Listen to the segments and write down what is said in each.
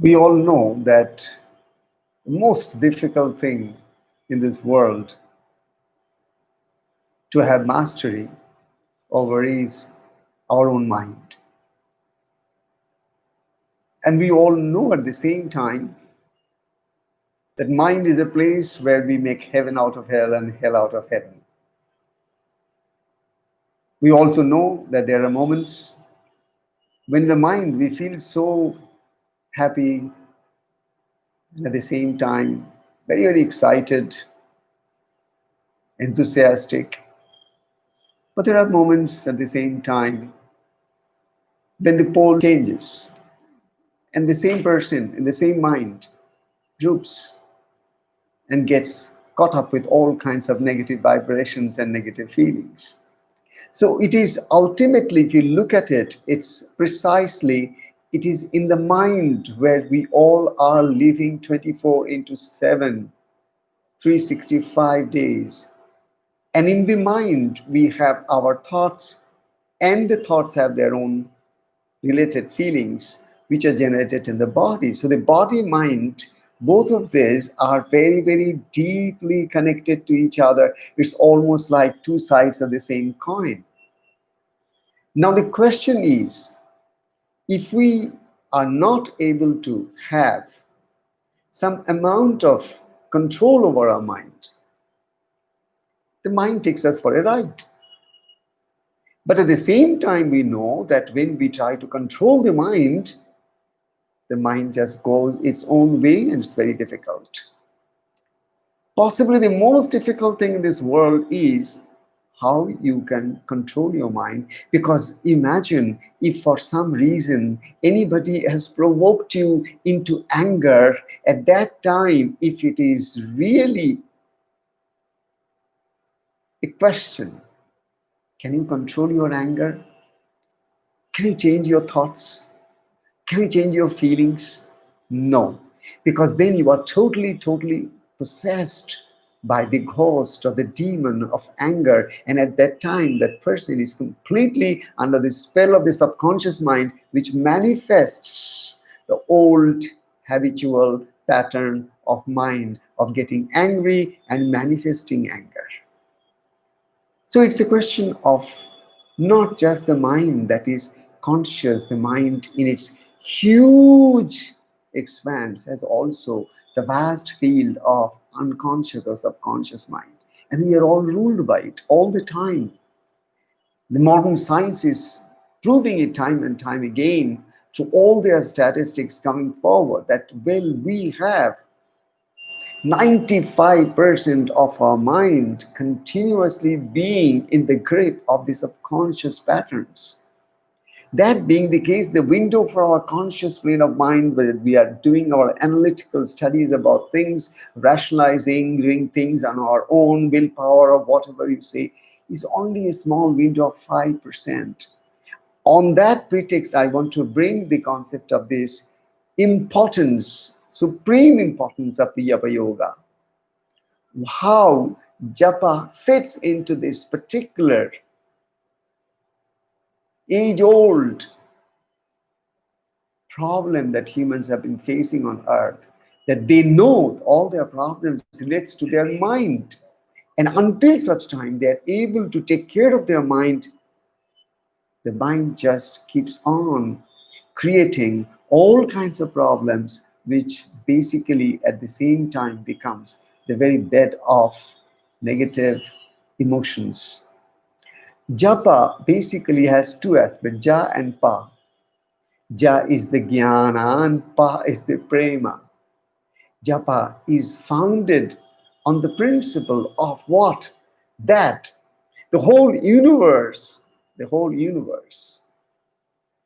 We all know that the most difficult thing in this world to have mastery over is our own mind. And we all know at the same time that mind is a place where we make heaven out of hell and hell out of heaven. We also know that there are moments when the mind we feel so happy and at the same time very, very excited, enthusiastic. But there are moments at the same time when the pole changes and the same person in the same mind droops and gets caught up with all kinds of negative vibrations and negative feelings. So it is ultimately, if you look at it, it's precisely, it is in the mind where we all are living 24 into 7, 365 days. And in the mind, we have our thoughts, and the thoughts have their own related feelings, which are generated in the body. So the body, mind, both of these are very, very deeply connected to each other. It's almost like two sides of the same coin. Now, the question is, if we are not able to have some amount of control over our mind, the mind takes us for a ride. But at the same time, we know that when we try to control the mind just goes its own way and it's very difficult. Possibly the most difficult thing in this world is how you can control your mind. Because imagine if for some reason anybody has provoked you into anger, at that time, if it is really a question, can you control your anger? Can you change your thoughts? Can you change your feelings? No, because then you are totally, totally possessed by the ghost or the demon of anger. And at that time, that person is completely under the spell of the subconscious mind, which manifests the old habitual pattern of mind of getting angry and manifesting anger. So it's a question of not just the mind that is conscious, the mind in its huge expanse has also the vast field of unconscious or subconscious mind. And we are all ruled by it all the time. The modern science is proving it time and time again through all their statistics coming forward that, well, we have 95% of our mind continuously being in the grip of the subconscious patterns. That being the case, the window for our conscious plane of mind, where we are doing our analytical studies about things, rationalizing, doing things on our own willpower or whatever you say, is only a small window of 5%. On that pretext, I want to bring the concept of this importance, supreme importance of Japa Yoga. How Japa fits into this particular age-old problem that humans have been facing on earth, that they know all their problems relates to their mind. And until such time they are able to take care of their mind, the mind just keeps on creating all kinds of problems, which basically at the same time becomes the very bed of negative emotions. Japa basically has two aspects, ja and pa. Ja is the jnana and pa is the prema. Japa is founded on the principle of what? That the whole universe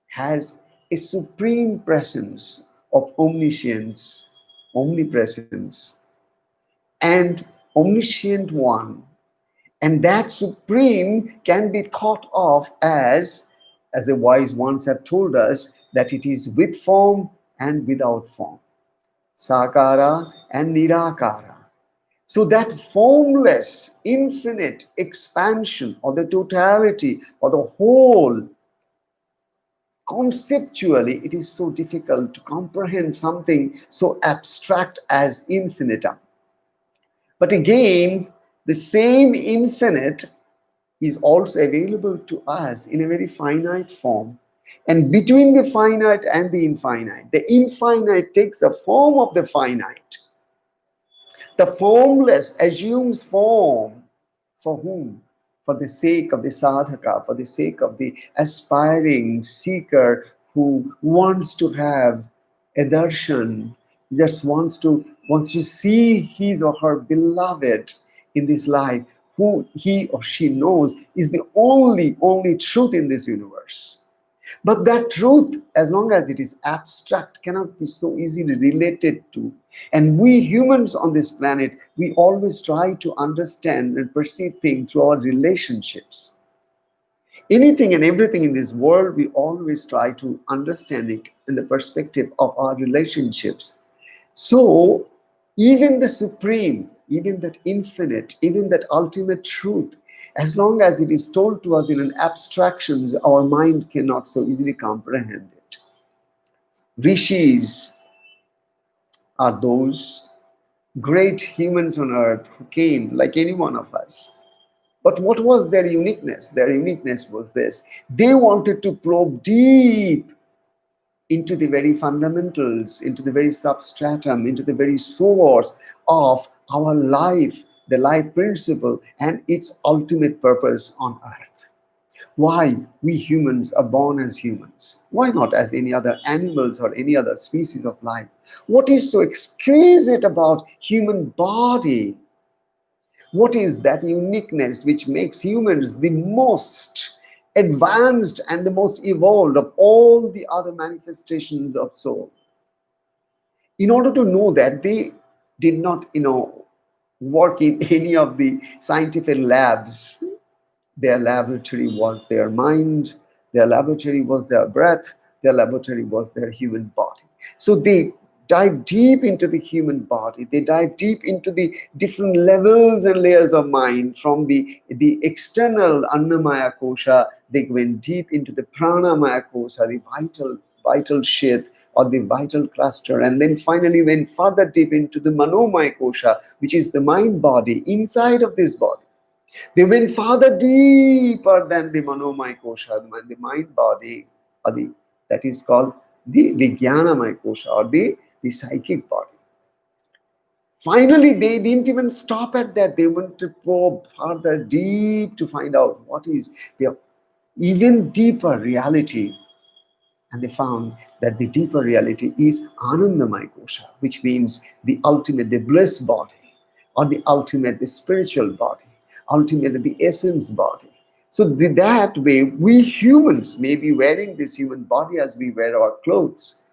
has a supreme presence of omniscience, omnipresence, and omniscient one. And that supreme can be thought of as the wise ones have told us, that it is with form and without form, sakara and nirakara. So that formless, infinite expansion or the totality or the whole Conceptually, it is so difficult to comprehend something so abstract as infinitum. But again, the same infinite is also available to us in a very finite form. And between the finite and the infinite takes the form of the finite. The formless assumes form. For whom? For the sake of the sadhaka, for the sake of the aspiring seeker who wants to have a darshan, just wants to see his or her beloved in this life, who he or she knows is the only truth in this universe. But that truth, as long as it is abstract, cannot be so easily related to. And we humans on this planet, we always try to understand and perceive things through our relationships. Anything and everything in this world, we always try to understand it in the perspective of our relationships. So, even the supreme, even that infinite, even that ultimate truth, as long as it is told to us in an abstractions, our mind cannot so easily comprehend it. Rishis are those great humans on earth who came like any one of us. But what was their uniqueness? Their uniqueness was this: they wanted to probe deep into the very fundamentals, into the very substratum, into the very source of our life, the life principle, and its ultimate purpose on earth. Why we humans are born as humans? Why not as any other animals or any other species of life? What is so exquisite about human body? What is that uniqueness which makes humans the most advanced and the most evolved of all the other manifestations of soul? In order to know that, they did not, work in any of the scientific labs. Their laboratory was their mind, their laboratory was their breath, their laboratory was their human body. So they dive deep into the human body. They dive deep into the different levels and layers of mind. From the external Annamaya Kosha, they went deep into the Pranamaya Kosha, the vital shit or the vital cluster, and then finally went further deep into the Manomaya Kosha, which is the mind body inside of this body. They went farther deeper than the Manomaya Kosha, the mind body, or that is called the Vijnanamaya Kosha, or the psychic body. Finally, they didn't even stop at that. They went to probe further deep to find out what is the even deeper reality. And they found that the deeper reality is Anandamaya Kosha, which means the ultimate, the bliss body, or the ultimate, the spiritual body, ultimately the essence body. So that way, we humans may be wearing this human body as we wear our clothes.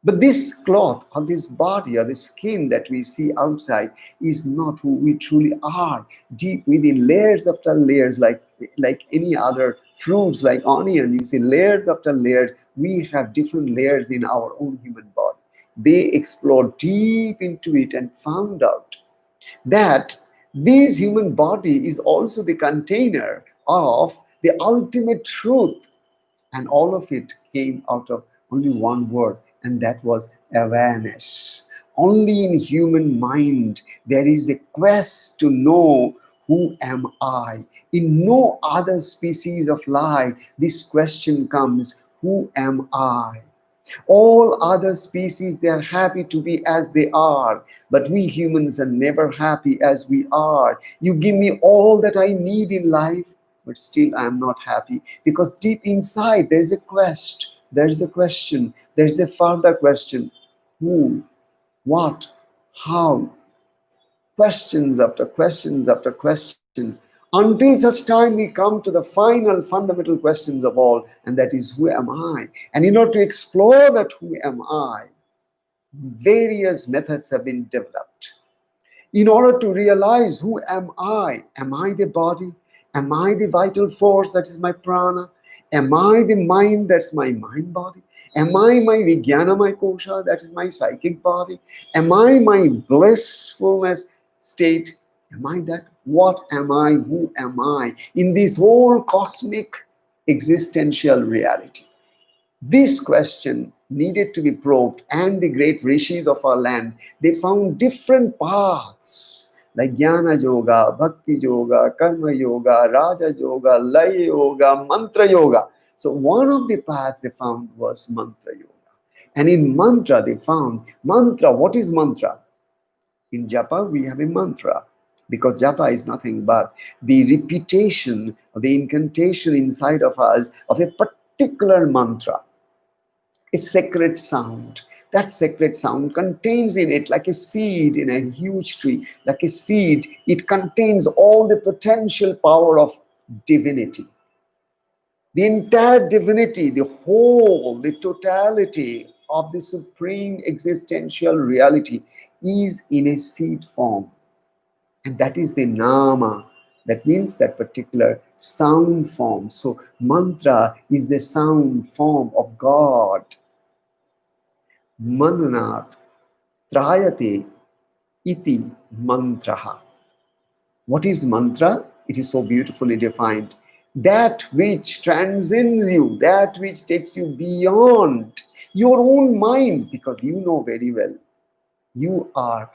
But this cloth or this body or the skin that we see outside is not who we truly are. Deep within, layers after layers, like any other fruits, like onion, you see layers after layers. We have different layers in our own human body. They explored deep into it and found out that this human body is also the container of the ultimate truth, and all of it came out of only one word, and that was awareness. Only in human mind there is a quest to know who am I. In no other species of life this question comes, who am I? All other species, they are happy to be as they are, but we humans are never happy as we are. You give me all that I need in life, but still I am not happy, because deep inside there is a quest, there is a question, there is a further question: who, what, how? Questions after questions after question, until such time we come to the final fundamental questions of all, and that is, who am I? And in order to explore that who am I, various methods have been developed. In order to realize who am I the body? Am I the vital force that is my prana? Am I the mind that's my mind body? Am I my Vijnanamaya Kosha, that is my psychic body? Am I my blissfulness state? Am I that? What am I? Who am I? In this whole cosmic existential reality. This question needed to be probed, and the great rishis of our land, they found different paths like Jnana Yoga, Bhakti Yoga, Karma Yoga, Raja Yoga, Laya Yoga, Mantra Yoga. So one of the paths they found was Mantra Yoga. And in Mantra, they found mantra. What is mantra? In Japa, we have a mantra because Japa is nothing but the repetition or the incantation inside of us of a particular mantra, a sacred sound. That sacred sound contains in it, like a seed in a huge tree, like a seed, it contains all the potential power of divinity. The entire divinity, the whole, the totality of the supreme existential reality is in a seed form. And that is the nama. That means that particular sound form. So mantra is the sound form of God. Mananat trayate iti mantraha. What is mantra? It is so beautifully defined. That which transcends you, that which takes you beyond your own mind, because you know very well you are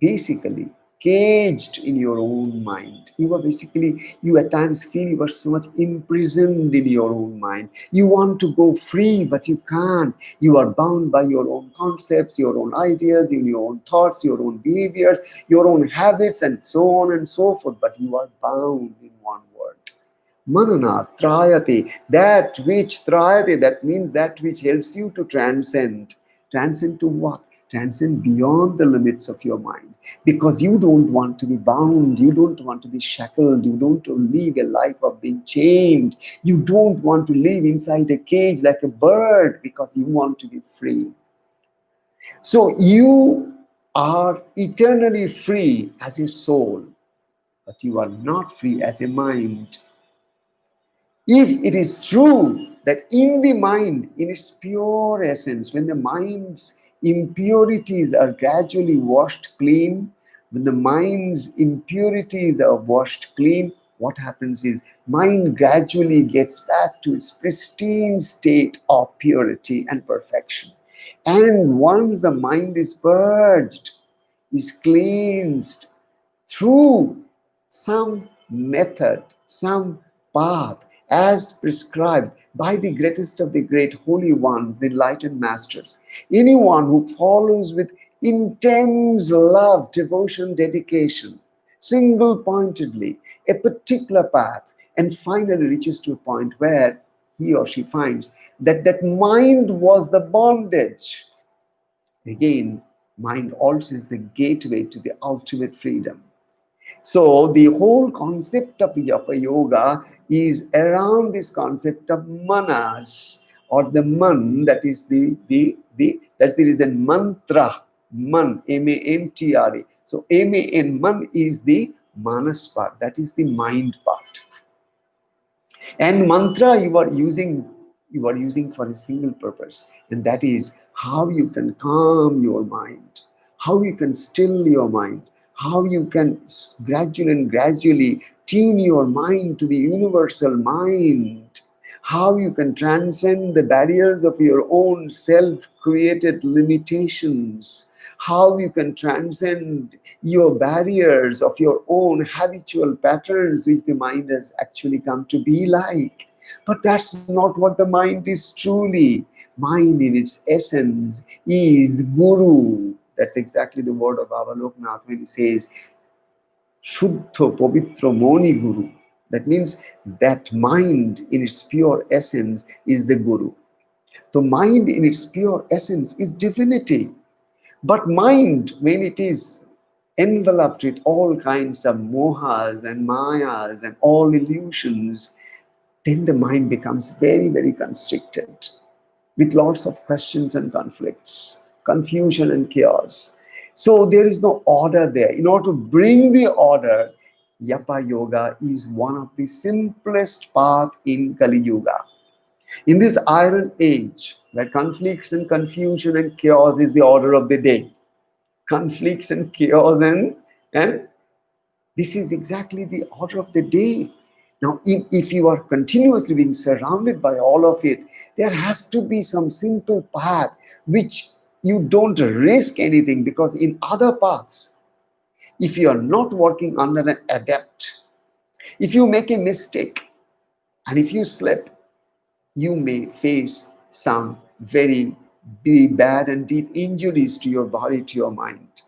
basically caged in your own mind. You are basically, you at times feel you are so much imprisoned in your own mind. You want to go free, but you can't. You are bound by your own concepts, your own ideas, in your own thoughts, your own behaviors, your own habits, and so on and so forth. But you are bound in one word. Manana, trayate, that which trayate, that means that which helps you to transcend. Transcend to what? Transcend beyond the limits of your mind. Because you don't want to be bound, you don't want to be shackled, you don't want to live a life of being chained, you don't want to live inside a cage like a bird because you want to be free. So you are eternally free as a soul, but you are not free as a mind. If it is true that in the mind, in its pure essence, when the mind's impurities are gradually washed clean, when the mind's impurities are washed clean, what happens is mind gradually gets back to its pristine state of purity and perfection. And once the mind is purged, is cleansed through some method, some path as prescribed by the greatest of the great holy ones, the enlightened masters. Anyone who follows with intense love, devotion, dedication, single pointedly, a particular path, and finally reaches to a point where he or she finds that that mind was the bondage. Again, mind also is the gateway to the ultimate freedom. So the whole concept of Japa Yoga is around this concept of manas, or the man, that is that's the reason mantra, man, M-A-N-T-R-A. So M-A-N, man is the manas part, that is the mind part. And mantra you are using for a single purpose, and that is how you can calm your mind, how you can still your mind, how you can gradually tune your mind to the universal mind, how you can transcend the barriers of your own self created limitations, how you can transcend your barriers of your own habitual patterns which the mind has actually come to be like. But that's not what the mind is truly. Mind in its essence is Guru. That's exactly the word of Avalokanath when he says Shuddha Pavitra Moni Guru. That means that mind in its pure essence is the Guru. The mind in its pure essence is divinity. But mind, when it is enveloped with all kinds of mohas and mayas and all illusions, then the mind becomes very, very constricted with lots of questions and conflicts, confusion and chaos. So there is no order there. In order to bring the order, Japa Yoga is one of the simplest path in Kali Yuga. In this iron age, where conflicts and confusion and chaos is the order of the day, conflicts and chaos and this is exactly the order of the day. Now, if you are continuously being surrounded by all of it, there has to be some simple path which you don't risk anything, because in other paths, if you are not working under an adept, if you make a mistake and if you slip, you may face some very bad and deep injuries to your body, to your mind.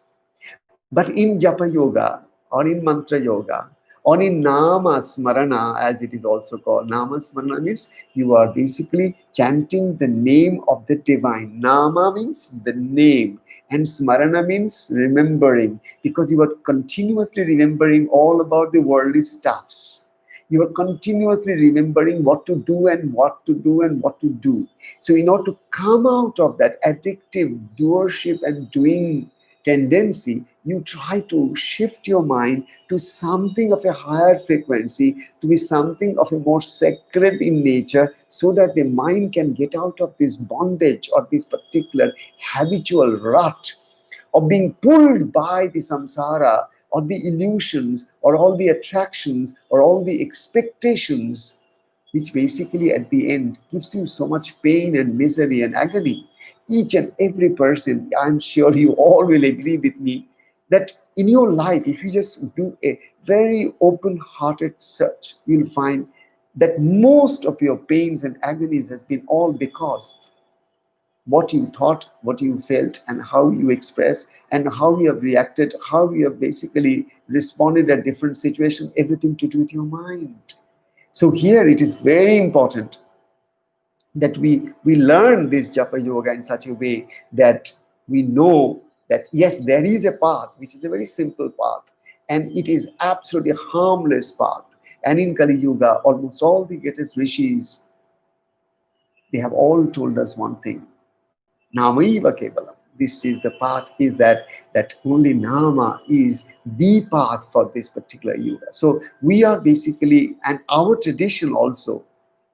But in Japa Yoga or in Mantra Yoga or in Nama Smarana, as it is also called, Nama Smarana means you are basically chanting the name of the divine. Nama means the name, and Smarana means remembering, because you are continuously remembering all about the worldly stuffs. You are continuously remembering what to do and what to do and what to do. So, in order to come out of that addictive doership and doing tendency, you try to shift your mind to something of a higher frequency, to be something of a more sacred in nature, so that the mind can get out of this bondage or this particular habitual rut of being pulled by the samsara or the illusions or all the attractions or all the expectations, which basically at the end gives you so much pain and misery and agony. Each and every person, I'm sure you all will agree with me, that in your life, if you just do a very open hearted search, you'll find that most of your pains and agonies has been all because what you thought, what you felt, and how you expressed, and how you have reacted, how you have basically responded at different situations, everything to do with your mind. So here it is very important that we learn this Japa Yoga in such a way that we know that yes, there is a path which is a very simple path, and it is absolutely harmless path. And in Kali Yuga, almost all the greatest rishis, they have all told us one thing: Namaiva Kevalam. This is the path, is that only Nama is the path for this particular Yuga. So we are basically, and our tradition also,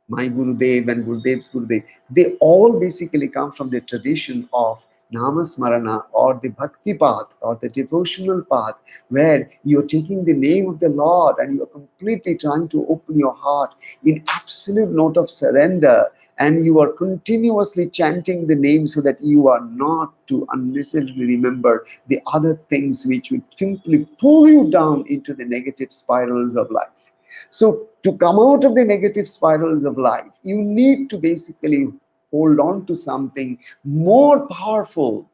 my Gurudev and Gurudev's Gurudev, they all basically come from the tradition of Namasmarana or the Bhakti path or the devotional path, where you're taking the name of the Lord and you're completely trying to open your heart in absolute note of surrender, and you are continuously chanting the name so that you are not to unnecessarily remember the other things which would simply pull you down into the negative spirals of life. So, to come out of the negative spirals of life, you need to basically hold on to something more powerful,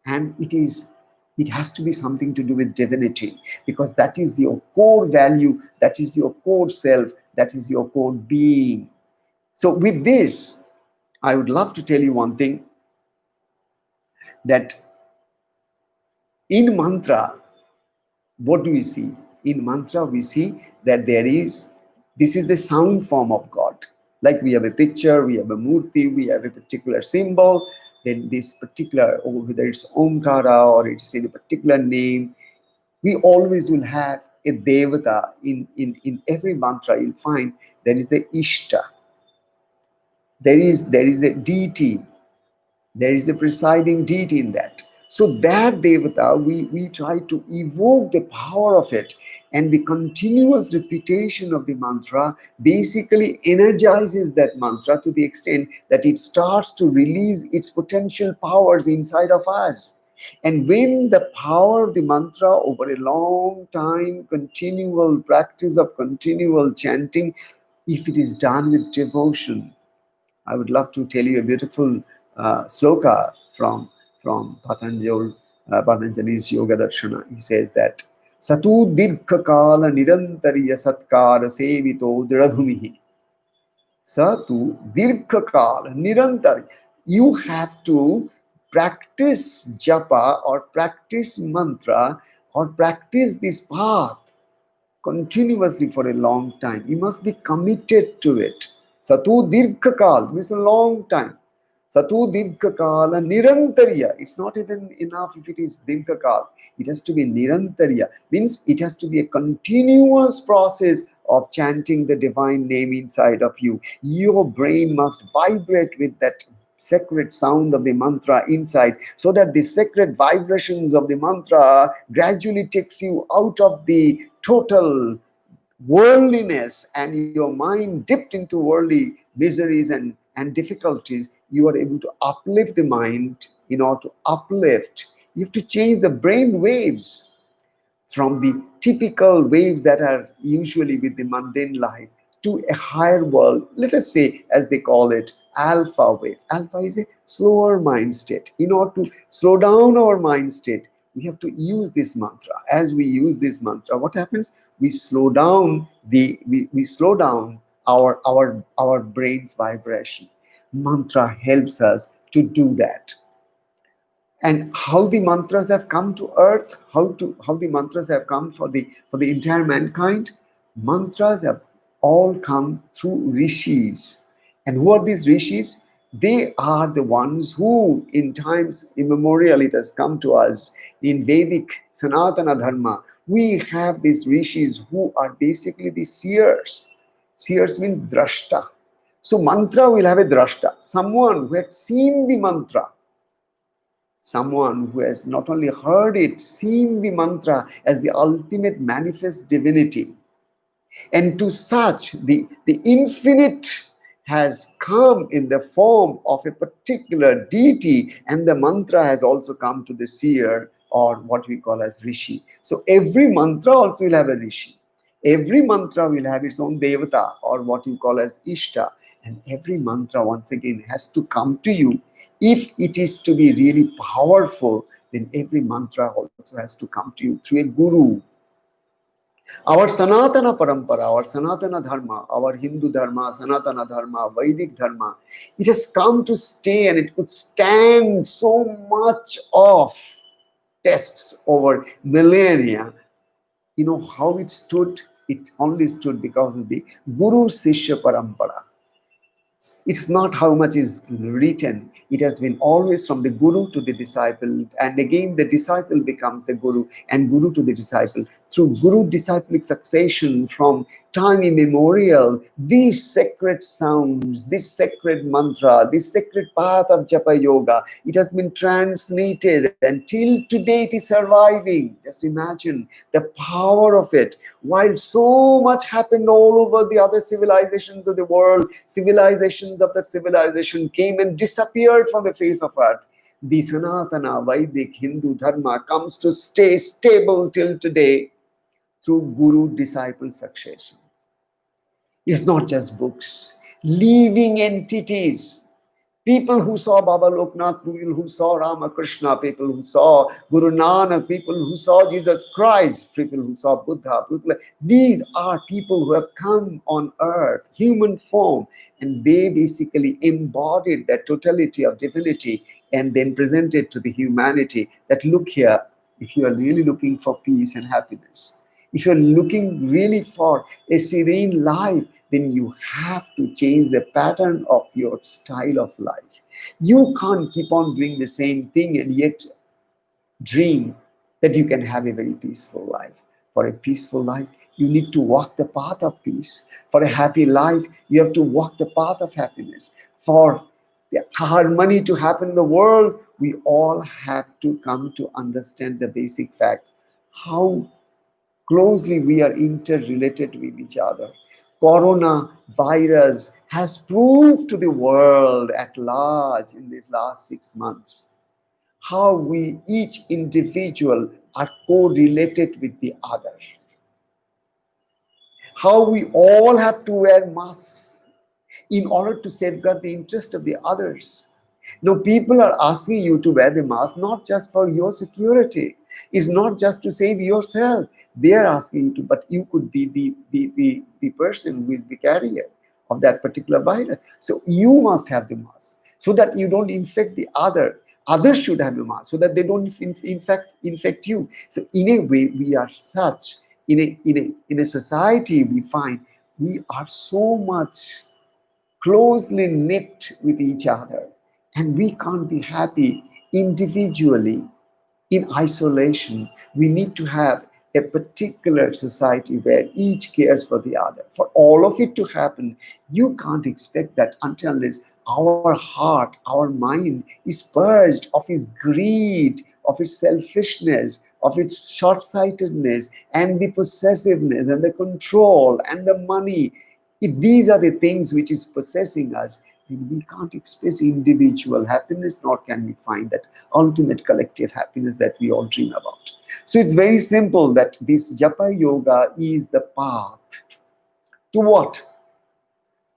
and it has to be something to do with divinity, because that is your core value, that is your core self, that is your core being. So, with this, I would love to tell you one thing, that in mantra, what do we see? In mantra, we see that this is the sound form of God. Like we have a picture, we have a murti, we have a particular symbol, then this particular, whether it's Omkara or it's in a particular name, we always will have a Devata. In every mantra, you'll find there is a Ishta, there is a deity, there is a presiding deity in that. So that Devata, we try to evoke the power of it, and the continuous repetition of the mantra basically energizes that mantra to the extent that it starts to release its potential powers inside of us. And when the power of the mantra over a long time, continual practice of continual chanting, if it is done with devotion, I would love to tell you a beautiful sloka from Patanjali's Yoga Darshana. He says that Satu Dirgha Kala Nirantariya Satkara Sevito Dridabhumihi. Satu Dirgha Kala Nirantari. You have to practice japa or practice mantra or practice this path continuously for a long time. You must be committed to it. Satu Dirgha Kal means a long time. Satu Dirgha Kala Nirantariya. It's not even enough if it is Dirgha Kal. It has to be Nirantariya. Means it has to be a continuous process of chanting the divine name inside of you. Your brain must vibrate with that sacred sound of the mantra inside, so that the sacred vibrations of the mantra gradually takes you out of the total worldliness and your mind dipped into worldly miseries and difficulties, you are able to uplift the mind. In order to uplift, you have to change the brain waves from the typical waves that are usually with the mundane life to a higher world, let us say, as they call it, alpha wave. Alpha is a slower mind state. In order to slow down our mind state, we have to use this mantra. As we use this mantra, what happens? We slow down we slow down our brain's vibration. Mantra helps us to do that. And how the mantras have come to earth, how the mantras have come for the entire mankind. Mantras have all come through rishis. And who are these rishis? They are the ones who in times immemorial it has come to us. In Vedic Sanatana Dharma, we have these rishis who are basically the seers. Seers mean drashta. So mantra will have a drashta, someone who had seen the mantra, someone who has not only heard it, seen the mantra as the ultimate manifest divinity. And to such, the infinite has come in the form of a particular deity, and the mantra has also come to the seer, or what we call as rishi. So every mantra also will have a rishi. Every mantra will have its own devata, or what you call as ishta. And every mantra, once again, has to come to you. If it is to be really powerful, then every mantra also has to come to you through a guru. Our Sanatana Parampara, our Sanatana Dharma, our Hindu Dharma, Sanatana Dharma, Vedic Dharma, it has come to stay, and it could stand so much of tests over millennia. You know how it stood? It only stood because of the Guru Sishya Parampara. It's not how much is written. It has been always from the guru to the disciple, and again the disciple becomes the guru, and guru to the disciple. Through guru disciplic succession from time immemorial, these sacred sounds, this sacred mantra, this sacred path of Japa Yoga, it has been transmitted, and till today it is surviving. Just imagine the power of it. While so much happened all over the other civilizations of the world, civilizations of that civilization came and disappeared from the face of earth, the Sanatana Vedic Hindu Dharma comes to stay stable till today through guru disciple succession. It's not just books, living entities. People who saw Baba Loknath, people who saw Ramakrishna, people who saw Guru Nanak, people who saw Jesus Christ, people who saw Buddha. These are people who have come on earth, human form, and they basically embodied that totality of divinity and then presented to the humanity that look here, if you are really looking for peace and happiness, if you're looking really for a serene life, then you have to change the pattern of your style of life. You can't keep on doing the same thing and yet dream that you can have a very peaceful life. For a peaceful life, you need to walk the path of peace. For a happy life, you have to walk the path of happiness. For the harmony to happen in the world, we all have to come to understand the basic fact how closely we are interrelated with each other. Corona virus has proved to the world at large in these last 6 months how we each individual are correlated with the other, how we all have to wear masks in order to safeguard the interest of the others. Now, people are asking you to wear the mask not just for your security, it's not just to save yourself. They are asking you to, but you could be the person who is the carrier of that particular virus. So you must have the mask so that you don't infect the other. Others should have a mask so that they don't infect you. So in a way, we are such in a society we find we are so much closely knit with each other, and we can't be happy individually in isolation. We need to have a particular society where each cares for the other. For all of it to happen, you can't expect that until unless our heart, our mind is purged of its greed, of its selfishness, of its short-sightedness and the possessiveness and the control and the money, if these are the things which is possessing us, then we can't express individual happiness, nor can we find that ultimate collective happiness that we all dream about. So it's very simple that this Japa Yoga is the path to what?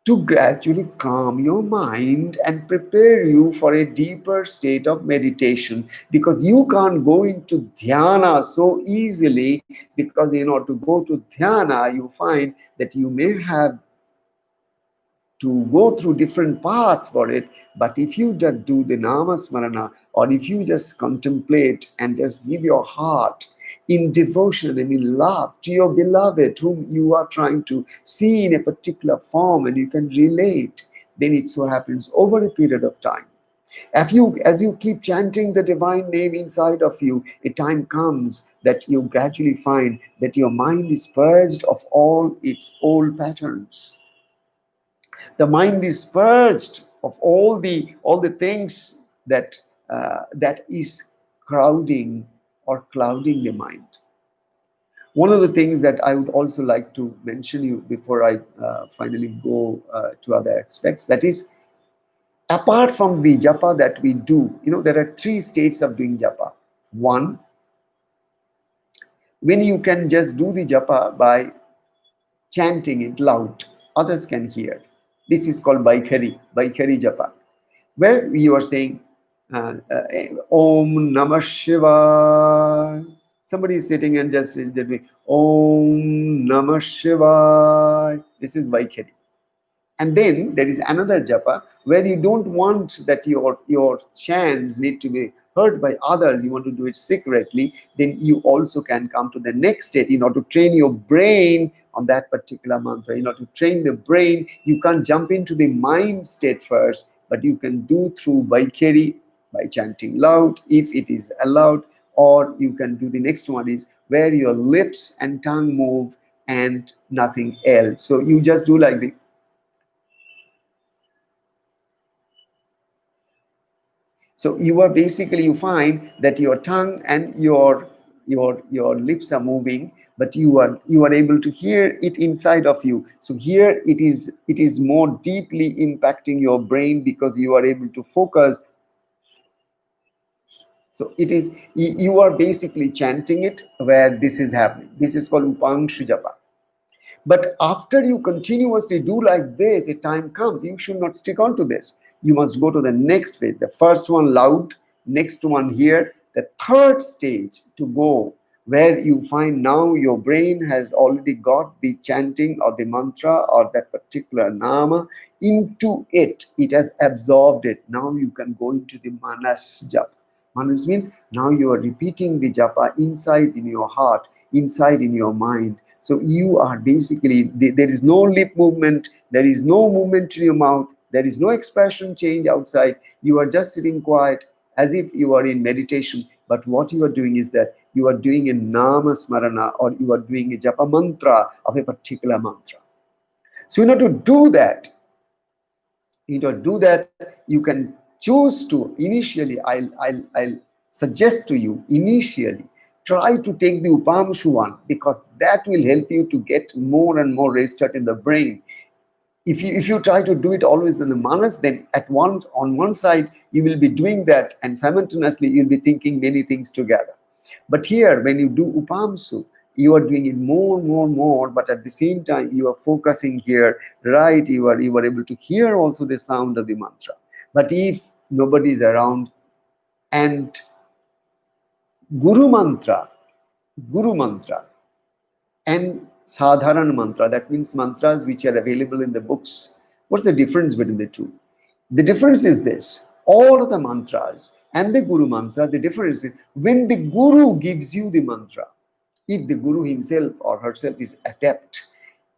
To gradually calm your mind and prepare you for a deeper state of meditation, because you can't go into dhyana so easily, because in order to go to dhyana you find that you may have to go through different paths for it. But if you just do the namasmarana, or if you just contemplate and just give your heart in devotion and in love to your beloved whom you are trying to see in a particular form, and you can relate, then it so happens over a period of time, as you keep chanting the divine name inside of you, a time comes that you gradually find that your mind is purged of all its old patterns. The mind is purged of all the things that that is crowding or clouding the mind. One of the things that I would also like to mention you before I finally go to other aspects, that is, apart from the japa that we do, there are three states of doing japa. One, when you can just do the japa by chanting it loud, others can hear. This is called Vaikhari Japa, where you are saying Om Namah Shivaya. Somebody is sitting and just doing Om Namah Shivaya. This is Vaikhari. And then there is another japa where you don't want that your chants need to be heard by others. You want to do it secretly. Then you also can come to the next state in order to train your brain on that particular mantra. In order to train the brain, you can't jump into the mind state first, but you can do through Vaikhari by chanting loud if it is allowed, or you can do the next one is where your lips and tongue move and nothing else. So you just do like this. So you are basically, you find that your tongue and your lips are moving, but you are able to hear it inside of you. So here it is more deeply impacting your brain, because you are able to focus. So you are basically chanting it where this is happening. This is called Upangshu Japa. But after you continuously do like this, a time comes, you should not stick on to this. You must go to the next phase. The first one loud, next one here. The third stage to go, where you find now your brain has already got the chanting or the mantra or that particular nama into it. It has absorbed it. Now you can go into the manas japa. Manas means now you are repeating the japa inside in your heart, inside in your mind. So you are basically, there is no lip movement, there is no movement in your mouth, there is no expression change outside. You are just sitting quiet as if you are in meditation. But what you are doing is that you are doing a nama smarana, or you are doing a japa mantra of a particular mantra. So in order to do that, you can choose to initially, I'll suggest to you, initially try to take the Upamshu one, because that will help you to get more and more restart in the brain. If you try to do it always in the manas, then on one side you will be doing that, and simultaneously you'll be thinking many things together. But here, when you do Upamsu, you are doing it more, but at the same time you are focusing here, right? You are able to hear also the sound of the mantra. But if nobody is around, and Guru mantra, and sadharan mantra, that means mantras which are available in the books. What's the difference between the two? The difference is this: all of the mantras and the Guru mantra, the difference is when the Guru gives you the mantra, if the Guru himself or herself is adept,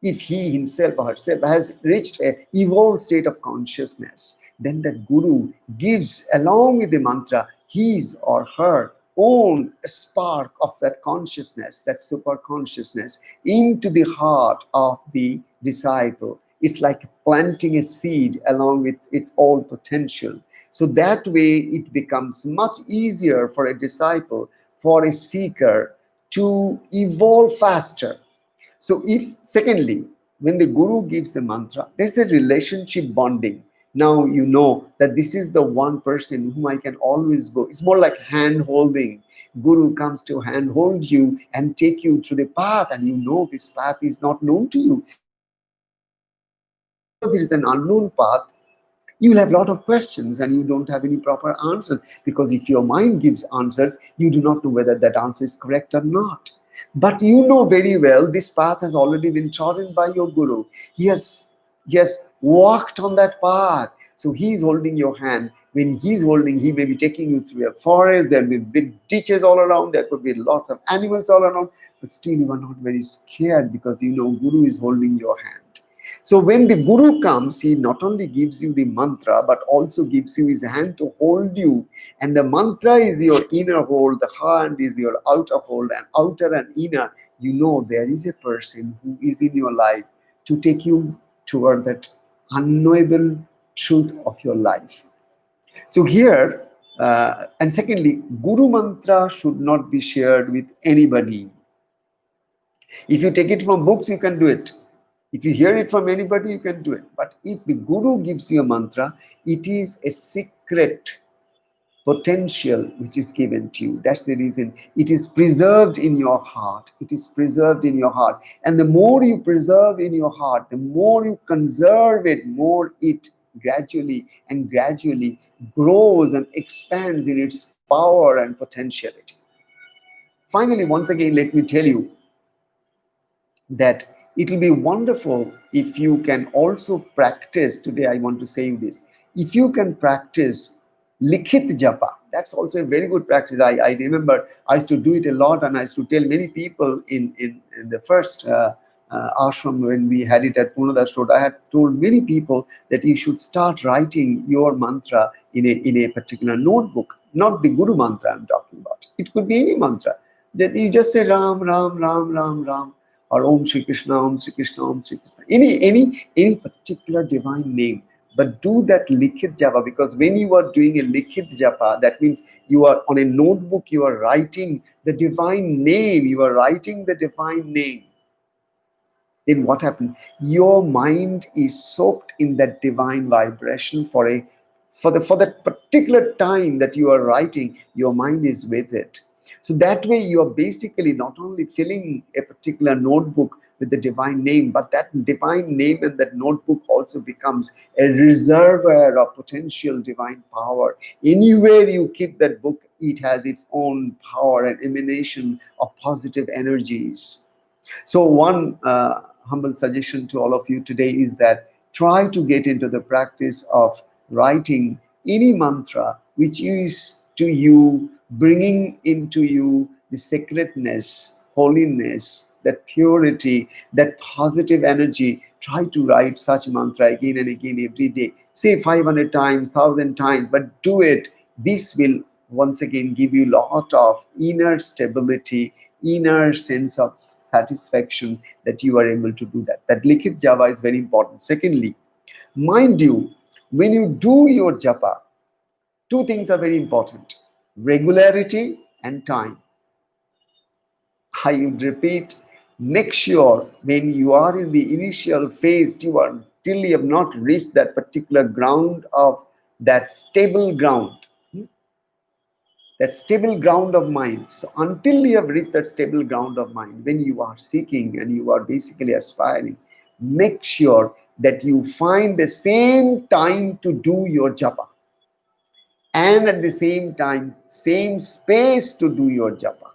if he himself or herself has reached a evolved state of consciousness, then that Guru gives along with the mantra his or her own spark of that consciousness, that super consciousness, into the heart of the disciple. It's like planting a seed along with its own potential. So that way it becomes much easier for a disciple for a seeker to evolve faster. So, if secondly, when the guru gives the mantra, there's a relationship bonding. Now you know that this is the one person whom I can always go. It's more like hand holding. Guru comes to hand hold you and take you through the path, and you know this path is not known to you. And because it is an unknown path, you will have a lot of questions and you don't have any proper answers, because if your mind gives answers, you do not know whether that answer is correct or not. But you know very well this path has already been trodden by your guru. He has walked on that path, so he is holding your hand. When he's holding, he may be taking you through a forest, there will be big ditches all around, there could be lots of animals all around, but still you are not very scared because you know guru is holding your hand. So when the guru comes, he not only gives you the mantra, but also gives you his hand to hold you. And the mantra is your inner hold, the hand is your outer hold, and outer and inner, you know there is a person who is in your life to take you toward that unknowable truth of your life. So here, and secondly, guru mantra should not be shared with anybody. If you take it from books, you can do it. If you hear it from anybody, you can do it. But if the guru gives you a mantra, it is a secret potential which is given to you. That's the reason it is preserved in your heart. It is preserved in your heart. And the more you preserve in your heart, the more you conserve it, more it gradually grows and expands in its power and potentiality. Finally, once again, let me tell you that it will be wonderful if you can also practice. Today I want to say you this: if you can practice likhit japa, that's also a very good practice. I remember I used to do it a lot, and I used to tell many people in the first ashram when we had it at Punadas Road. I had told many people that you should start writing your mantra in a particular notebook, not the guru mantra I'm talking about. It could be any mantra, that you just say Ram, Ram, Ram, Ram, Ram, or Om Shri Krishna, Om Shri Krishna, Om Shri Krishna. Any particular divine name. But do that likhit japa, because when you are doing a likhit japa, that means you are on a notebook, you are writing the divine name, you are writing the divine name. Then what happens? Your mind is soaked in that divine vibration for that particular time that you are writing. Your mind is with it. So that way you are basically not only filling a particular notebook with the divine name, but that divine name and that notebook also becomes a reservoir of potential divine power. Anywhere you keep that book, it has its own power and emanation of positive energies. So one humble suggestion to all of you today is that try to get into the practice of writing any mantra which is to you bringing into you the sacredness, holiness, that purity, that positive energy. Try to write such mantra again and again every day. Say 500 times, 1,000 times, but do it. This will once again give you a lot of inner stability, inner sense of satisfaction that you are able to do that. That likhit japa is very important. Secondly, mind you, when you do your japa, two things are very important: regularity and time. I would repeat, make sure when you are in the initial phase, you are till you have not reached that particular ground of that stable ground, that stable ground of mind. So until you have reached that stable ground of mind, when you are seeking and you are basically aspiring, make sure that you find the same time to do your japa, and at the same time same space to do your japa.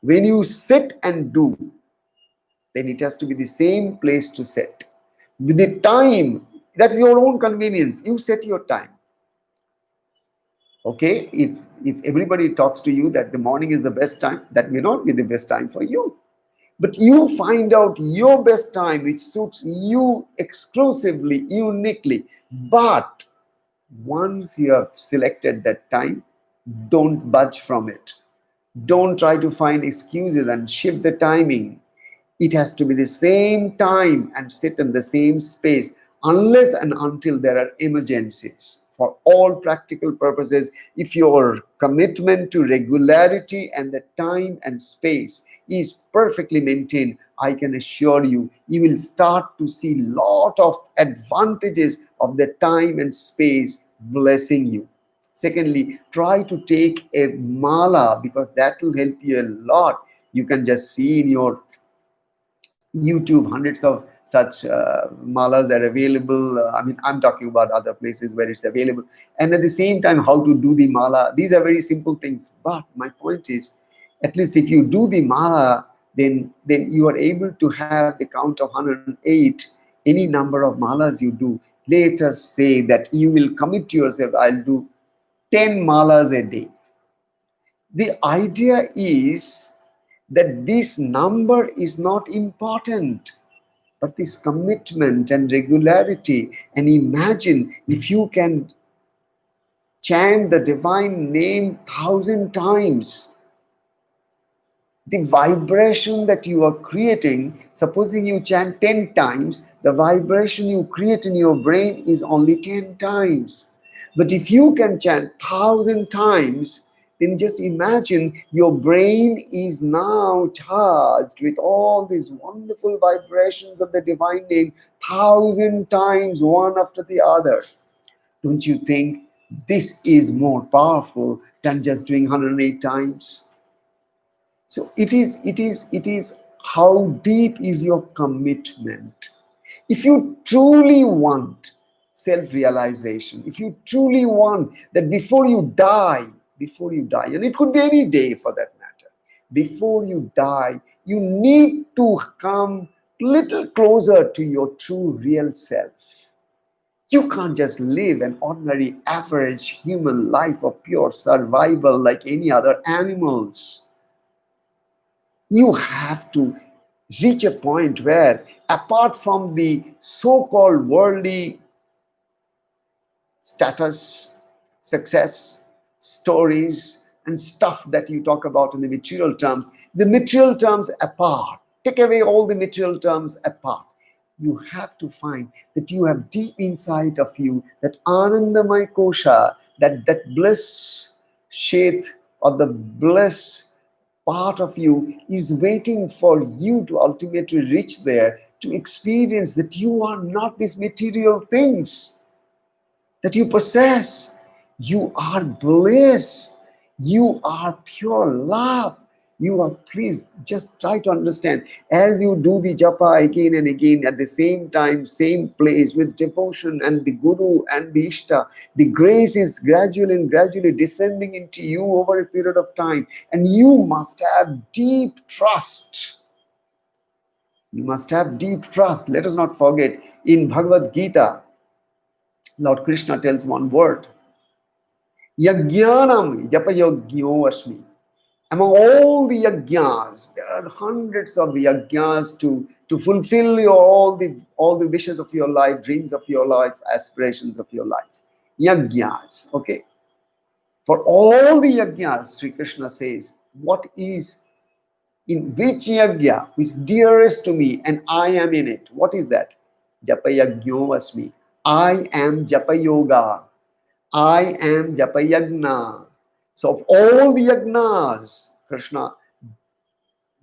When you sit and do, then it has to be the same place to sit. With the time, that's your own convenience. You set your time. Okay, if everybody talks to you that the morning is the best time, that may not be the best time for you. But you find out your best time which suits you exclusively, uniquely. But once you have selected that time, don't budge from it. Don't try to find excuses and shift the timing. It has to be the same time and sit in the same space, unless and until there are emergencies. For all practical purposes, if your commitment to regularity and the time and space is perfectly maintained, I can assure you, you will start to see lot of advantages of the time and space blessing you. Secondly, try to take a mala, because that will help you a lot. You can just see in your YouTube, hundreds of such malas are available. I mean, I'm talking about other places where it's available. And at the same time, how to do the mala. These are very simple things. But my point is, at least if you do the mala, then you are able to have the count of 108, any number of malas you do. Let us say that you will commit to yourself, I'll do 10 malas a day. The idea is that this number is not important, but this commitment and regularity. And imagine if you can chant the divine name 1,000 times, the vibration that you are creating, supposing you chant 10 times, the vibration you create in your brain is only 10 times. But if you can chant 1,000 times, then just imagine your brain is now charged with all these wonderful vibrations of the divine name 1,000 times, one after the other. Don't you think this is more powerful than just doing 108 times? So it is how deep is your commitment. If you truly want self-realization, if you truly want that before you die, and it could be any day for that matter, before you die, you need to come little closer to your true real self. You can't just live an ordinary average human life of pure survival like any other animals. You have to reach a point where, apart from the so-called worldly status, success, stories, and stuff that you talk about in the material terms apart, take away all the material terms apart. You have to find that you have deep inside of you that Anandamay Kosha, that bliss sheth, or the bliss part of you is waiting for you to ultimately reach there, to experience that you are not these material things that you possess. You are bliss. You are pure love. You are pleased. Just try to understand. As you do the japa again and again, at the same time, same place, with devotion and the guru and the ishta, the grace is gradually and gradually descending into you over a period of time. And you must have deep trust. You must have deep trust. Let us not forget, in Bhagavad Gita, Lord Krishna tells one word: Yajnanam japayogyo asmi. Among all the yajnas, there are hundreds of yajnas to fulfill all the wishes of your life, dreams of your life, aspirations of your life. Yajnas, okay? For all the yajnas, Sri Krishna says, what is in which yajna is dearest to me and I am in it? What is that? Japayagyo asmi. I am Japa Yoga. I am Japa Yagna. So of all the yagnas, Krishna,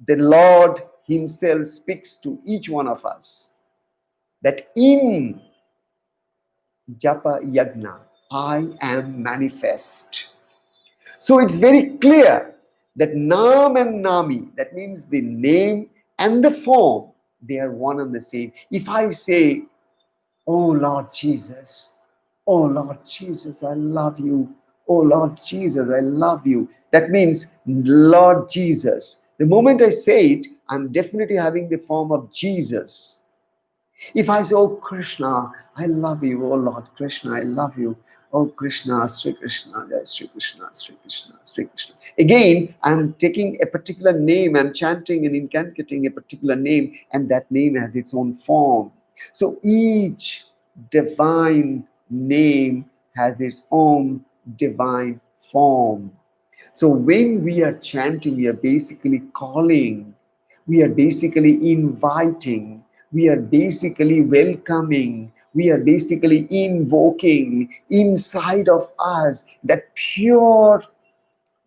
the Lord himself speaks to each one of us that in Japa Yagna, I am manifest. So it's very clear that Nam and Nami, that means the name and the form, they are one and the same. If I say, oh Lord Jesus, oh Lord Jesus, I love you. Oh Lord Jesus, I love you. That means Lord Jesus. The moment I say it, I'm definitely having the form of Jesus. If I say, oh Krishna, I love you, oh Lord Krishna, I love you. Oh Krishna, Sri Krishna, Jai Sri Krishna, Sri Krishna, Sri Krishna. Again, I'm taking a particular name, I'm chanting and incantating a particular name, and that name has its own form. So each divine name has its own divine form. So when we are chanting, we are basically calling, we are basically inviting, we are basically welcoming, We are basically invoking inside of us that pure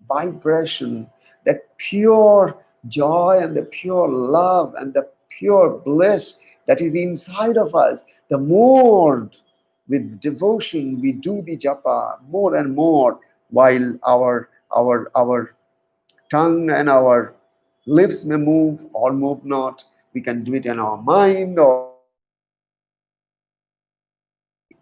vibration, that pure joy and the pure love and the pure bliss that is inside of us. The more with devotion we do the japa more and more, while our tongue and our lips may move or move not, we can do it in our mind or we can do it in our heart.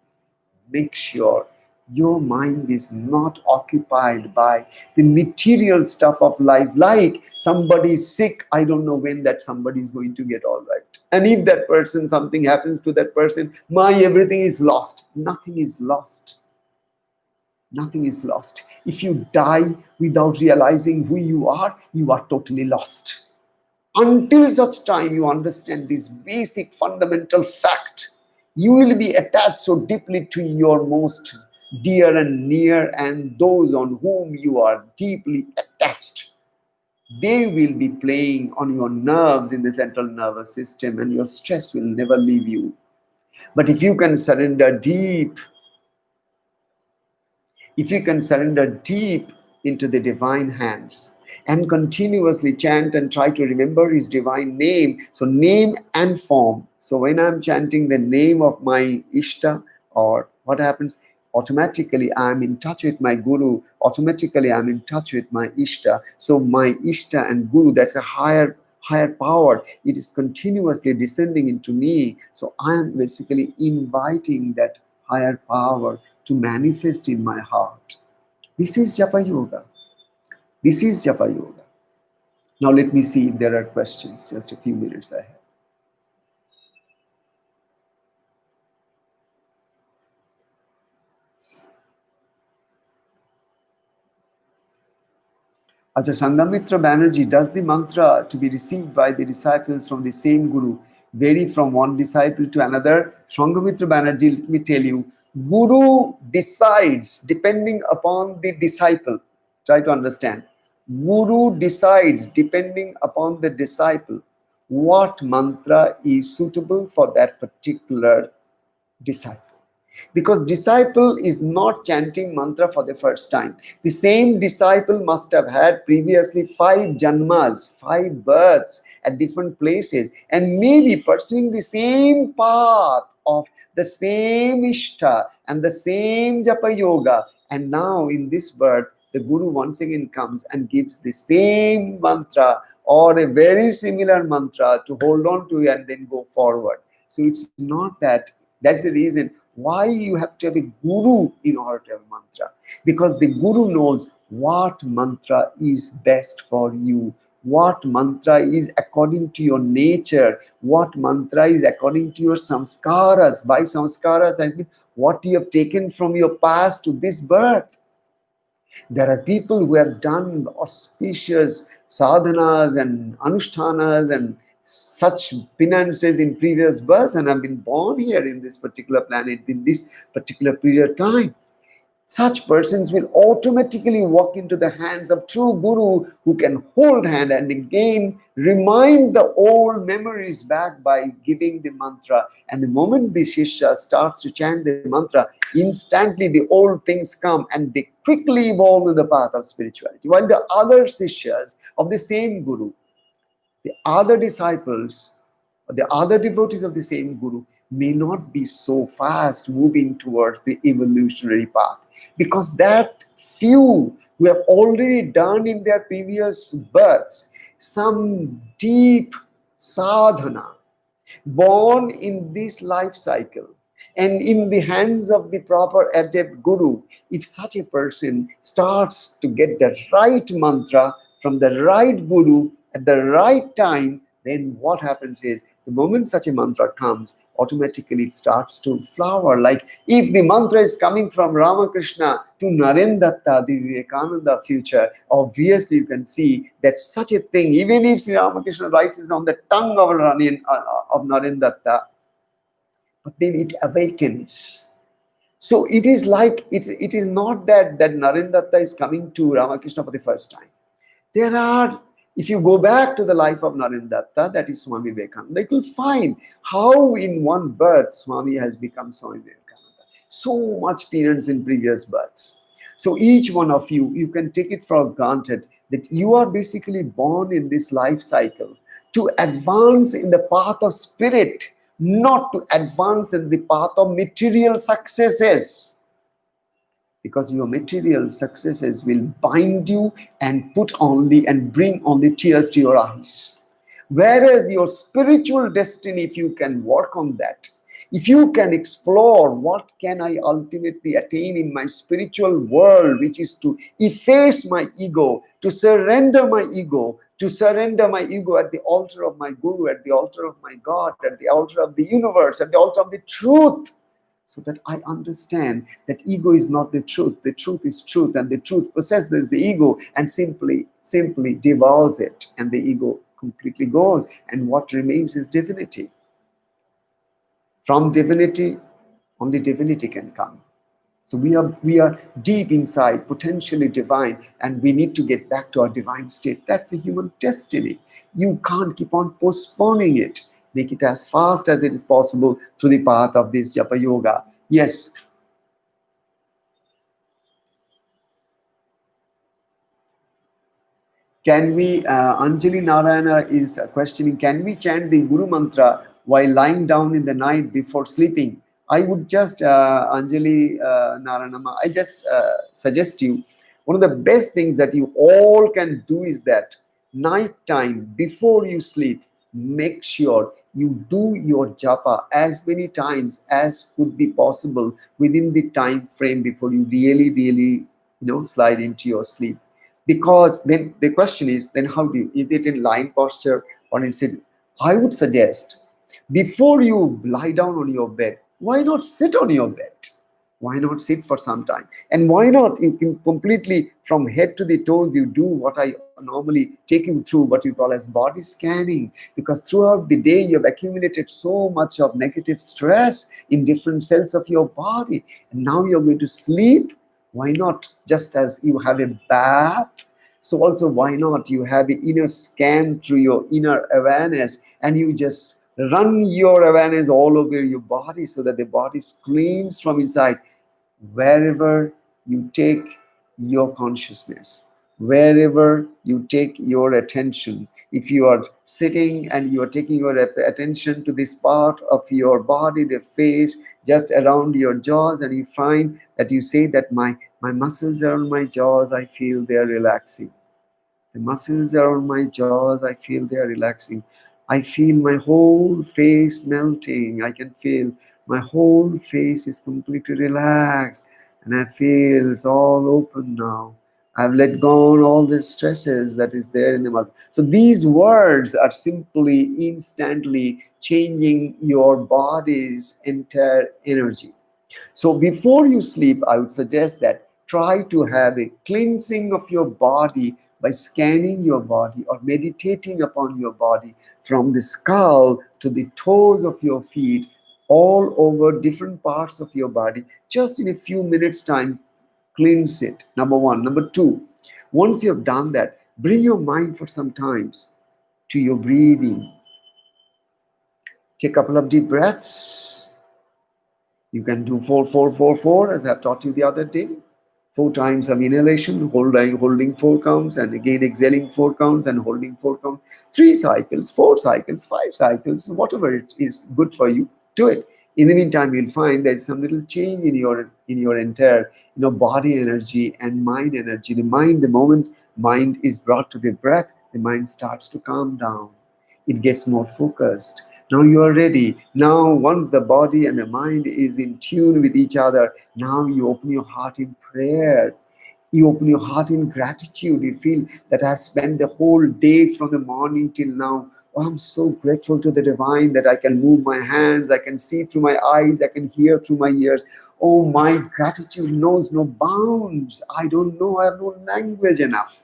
Basically, make sure your mind is not occupied by the material stuff of life. Like somebody is sick, I don't know when that somebody is going to get all right. And if that person, something happens to that person, my everything is lost. Nothing is lost. Nothing is lost. If you die without realizing who you are totally lost. Until such time you understand this basic fundamental fact, you will be attached so deeply to your most dear and near, and those on whom you are deeply attached. They will be playing on your nerves in the central nervous system, and your stress will never leave you. But if you can surrender deep into the divine hands and continuously chant and try to remember his divine name, so name and form. So when I'm chanting the name of my Ishta, or what happens, automatically I'm in touch with my Guru, automatically I'm in touch with my Ishta. So my Ishta and Guru, that's a higher power, it is continuously descending into me. So I am basically inviting that higher power to manifest in my heart. This is Japa Yoga. This is Japa Yoga. Now let me see if there are questions. Just a few minutes I have. Acha, Sangamitra Banerjee, does the mantra to be received by the disciples from the same Guru vary from one disciple to another? Sangamitra Banerjee, let me tell you, Guru decides depending upon the disciple. Try to understand. Guru decides depending upon the disciple what mantra is suitable for that particular disciple, because disciple is not chanting mantra for the first time. The same disciple must have had previously 5 janmas, 5 births at different places, and maybe pursuing the same path of the same ishta and the same japa yoga. And now in this birth the Guru once again comes and gives the same mantra or a very similar mantra to hold on to and then go forward. So it's not that. That's the reason why you have to have a Guru in order to have a mantra. Because the Guru knows what mantra is best for you, what mantra is according to your nature, what mantra is according to your samskaras. By samskaras, I mean what you have taken from your past to this birth. There are people who have done auspicious sadhanas and anushtanas and such penances in previous births and have been born here in this particular planet in this particular period of time. Such persons will automatically walk into the hands of true Guru, who can hold hand and again remind the old memories back by giving the mantra. And the moment the Shishya starts to chant the mantra, instantly the old things come and they quickly evolve in the path of spirituality. While the other Shishyas of the same Guru, the other disciples, the other devotees of the same Guru may not be so fast moving towards the evolutionary path, because that few who have already done in their previous births some deep sadhana, born in this life cycle and in the hands of the proper adept Guru, if such a person starts to get the right mantra from the right Guru at the right time, then what happens is the moment such a mantra comes, automatically it starts to flower. Like if the mantra is coming from Ramakrishna to Narendatta, the Vivekananda future, obviously you can see that such a thing, even if Sri Ramakrishna writes it on the tongue of Narendatta, but then it awakens. So it is like, it is not that Narendatta is coming to Ramakrishna for the first time. There are If you go back to the life of Narendatta, that is Swami Vivekananda, you will find how in one birth Swami has become Swami Vivekananda. So much parents in previous births. So each one of you, you can take it for granted that you are basically born in this life cycle to advance in the path of spirit, not to advance in the path of material successes, because your material successes will bind you and put only and bring only tears to your eyes. Whereas your spiritual destiny, if you can work on that, if you can explore what can I ultimately attain in my spiritual world, which is to efface my ego, to surrender my ego, at the altar of my guru, at the altar of my God, at the altar of the universe, at the altar of the truth, so that I understand that ego is not the truth. The truth is truth, and the truth possesses the ego and simply devours it, and the ego completely goes, and what remains is divinity. From divinity, only divinity can come. So we are deep inside, potentially divine, and we need to get back to our divine state. That's a human destiny. You can't keep on postponing it. Make it as fast as it is possible through the path of this Japa Yoga. Yes. Can we, Anjali Narayana is questioning, can we chant the Guru Mantra while lying down in the night before sleeping? I would just, Anjali Narayana, I just suggest you, one of the best things that you all can do is that night time before you sleep, make sure you do your japa as many times as could be possible within the time frame before you really, slide into your sleep. Because then the question is, then how do you, is it in lying posture or in sit? I would suggest, before you lie down on your bed, why not sit on your bed? Why not sit for some time? And why not you can completely from head to the toes, you do what I normally take you through, what you call as body scanning, because throughout the day you have accumulated so much of negative stress in different cells of your body, and now you're going to sleep. Why not, just as you have a bath, so also why not you have an inner scan through your inner awareness, and you just run your awareness all over your body so that the body screams from inside. Wherever you take your consciousness, wherever you take your attention, if you are sitting and you are taking your attention to this part of your body, the face just around your jaws, and you find that you say that my muscles around my jaws, I feel they are relaxing. The muscles around my jaws, I feel they are relaxing. I feel my whole face melting. I can feel my whole face is completely relaxed. And I feel it's all open now. I've let go of all the stresses that is there in the muscle. So these words are simply instantly changing your body's entire energy. So before you sleep, I would suggest that try to have a cleansing of your body by scanning your body or meditating upon your body from the skull to the toes of your feet, all over different parts of your body. Just in a few minutes time, cleanse it. Number one. Number two, once you have done that, bring your mind for some times to your breathing. Take a couple of deep breaths. You can do 4, 4, 4, 4, as I've taught you the other day. 4 times of inhalation, holding 4 counts, and again exhaling 4 counts and holding 4 counts. 3 cycles, 4 cycles, 5 cycles, whatever it is good for you, do it. In the meantime, you'll find there's some little change in your entire body energy and mind energy. The moment mind is brought to the breath, the mind starts to calm down. It gets more focused. Now you are ready. Now, once the body and the mind is in tune with each other, now you open your heart in prayer. You open your heart in gratitude. You feel that I've spent the whole day from the morning till now. Oh, I'm so grateful to the divine that I can move my hands, I can see through my eyes, I can hear through my ears. Oh, my gratitude knows no bounds. I don't know, I have no language enough.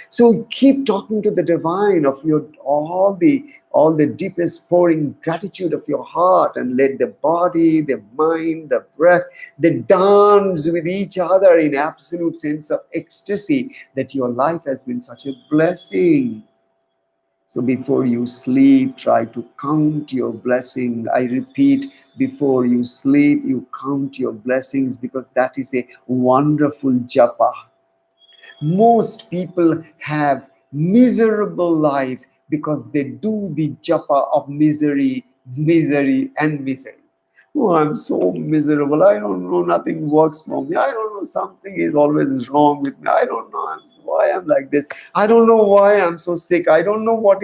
So keep talking to the divine of your all the deepest pouring gratitude of your heart, and let the body, the mind, the breath, they dance with each other in absolute sense of ecstasy that your life has been such a blessing. So before you sleep, try to count your blessing. I repeat, before you sleep, you count your blessings, because that is a wonderful japa. Most people have miserable life because they do the japa of misery, misery and misery. Oh, I'm so miserable. I don't know. Nothing works for me. I don't know. Something is always wrong with me. I don't know why I'm like this. I don't know why I'm so sick. I don't know what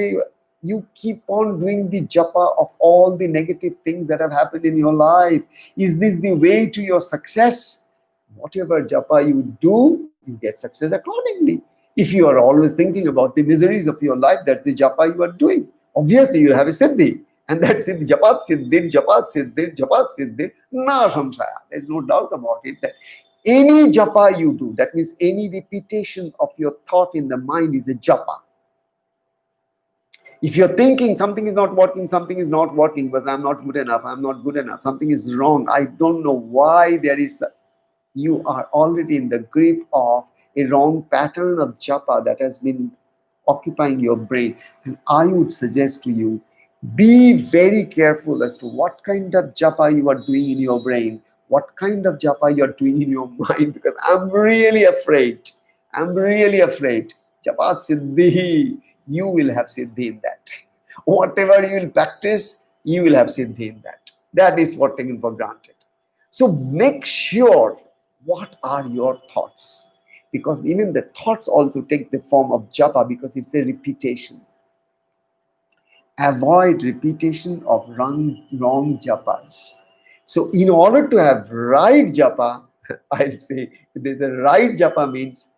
you keep on doing the japa of all the negative things that have happened in your life. Is this the way to your success? Whatever japa you do, you get success accordingly. If you are always thinking about the miseries of your life, that's the japa you are doing. Obviously, you'll have a siddhi. And that's it, japat siddhir, japat siddhir, japat siddhir, na samsaya. There's no doubt about it that any japa you do, that means any repetition of your thought in the mind is a japa. If you're thinking something is not working, because I'm not good enough, I'm not good enough, something is wrong, I don't know why there is, you are already in the grip of a wrong pattern of japa that has been occupying your brain. And I would suggest to you, be very careful as to what kind of japa you are doing in your brain, what kind of japa you are doing in your mind, because I'm really afraid. I'm really afraid. Japa siddhi, you will have siddhi in that. Whatever you will practice, you will have siddhi in that. That is what taken for granted. So make sure what are your thoughts, because even the thoughts also take the form of japa, because it's a repetition. Avoid repetition of wrong japas. So in order to have right japa, I'd say there's a right japa means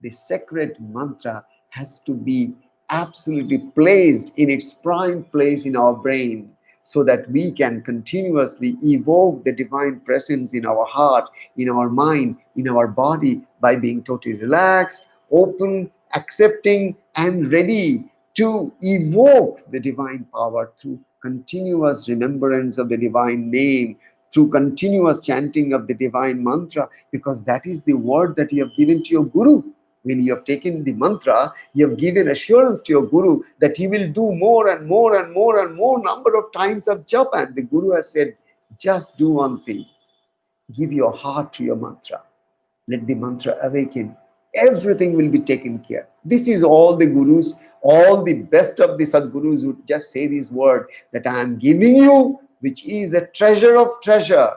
the sacred mantra has to be absolutely placed in its prime place in our brain, so that we can continuously evoke the divine presence in our heart, in our mind, in our body, by being totally relaxed, open, accepting, and ready to evoke the divine power through continuous remembrance of the divine name, through continuous chanting of the divine mantra, because that is the word that you have given to your guru. When you have taken the mantra, you have given assurance to your guru that he will do more and more and more and more number of times of japa. And the guru has said, just do one thing, give your heart to your mantra. Let the mantra awaken. Everything will be taken care. This is all the gurus, all the best of the sadgurus would just say this word, that I am giving you, which is the treasure of treasure.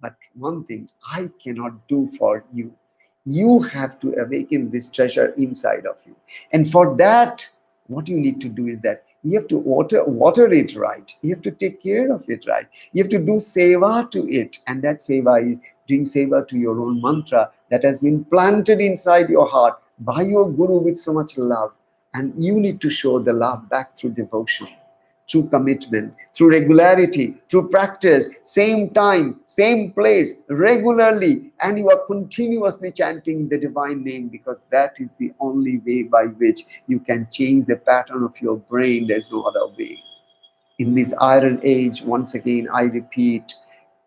But one thing I cannot do for you. You have to awaken this treasure inside of you. And for that, what you need to do is that you have to water it right. You have to take care of it right. You have to do seva to it. And that seva is doing seva to your own mantra that has been planted inside your heart by your guru with so much love. And you need to show the love back through devotion, through commitment, through regularity, through practice, same time, same place, regularly, and you are continuously chanting the divine name, because that is the only way by which you can change the pattern of your brain. There's no other way. In this iron age, once again, I repeat,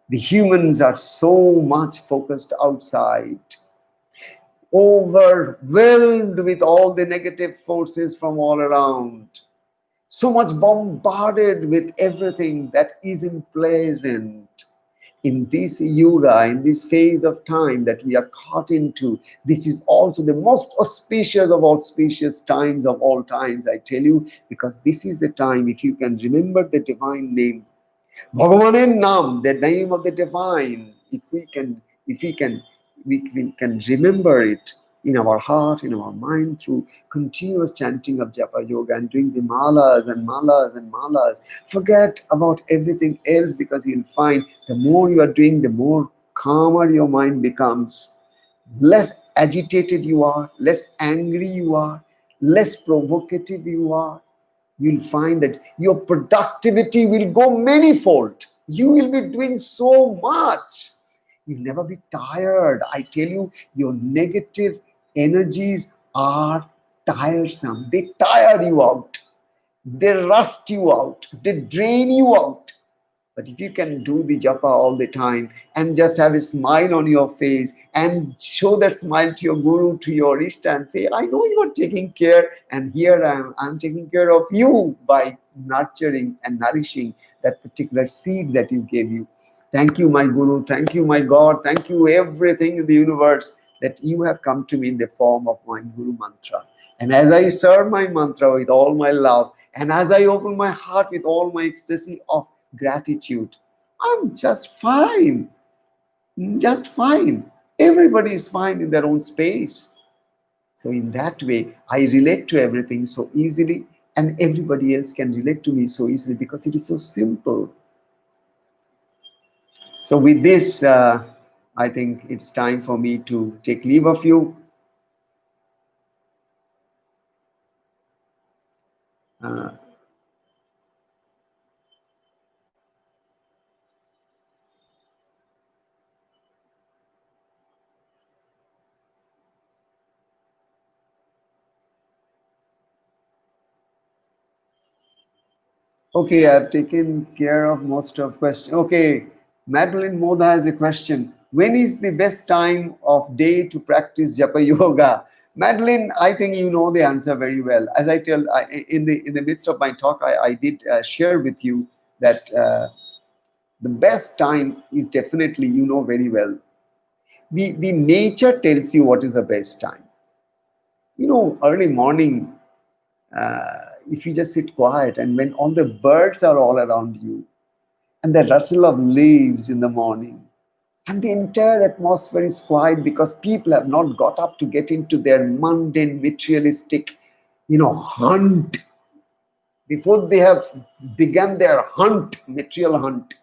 the humans are so much focused outside, overwhelmed with all the negative forces from all around, so much bombarded with everything that isn't pleasant. In this yuga, in this phase of time that we are caught into, this is also the most auspicious of auspicious times of all times, I tell you, because this is the time, if you can remember the divine name, Bhagavanen Nam, the name of the divine, if we can remember it in our heart, in our mind, through continuous chanting of Japa Yoga and doing the malas and malas and malas. Forget about everything else, because you'll find the more you are doing, the more calmer your mind becomes. Less agitated you are, less angry you are, less provocative you are. You'll find that your productivity will go manifold. You will be doing so much. You'll never be tired. I tell you, your negative energies are tiresome. They tire you out. They rust you out. They drain you out. But if you can do the japa all the time and just have a smile on your face and show that smile to your guru, to your ishta, and say, I know you are taking care, and here I'm taking care of you by nurturing and nourishing that particular seed that you gave you. Thank you, my guru. Thank you, my God. Thank you, everything in the universe, that you have come to me in the form of my guru mantra. And as I serve my mantra with all my love, and as I open my heart with all my ecstasy of gratitude, I'm just fine. Just fine. Everybody is fine in their own space. So, in that way, I relate to everything so easily, and everybody else can relate to me so easily because it is so simple. So, with this, I think it's time for me to take leave of you. Uh, Okay, I've taken care of most of questions. Okay, Madeline Moda has a question. When is the best time of day to practice Japa Yoga? Madeline, I think you know the answer very well. As I tell, in the midst of my talk, I did share with you that the best time is definitely, you know very well. The nature tells you what is the best time. You know, early morning, if you just sit quiet and when all the birds are all around you, and the rustle of leaves in the morning, and the entire atmosphere is quiet because people have not got up to get into their mundane, materialistic, hunt. Before they have begun their hunt, material hunt,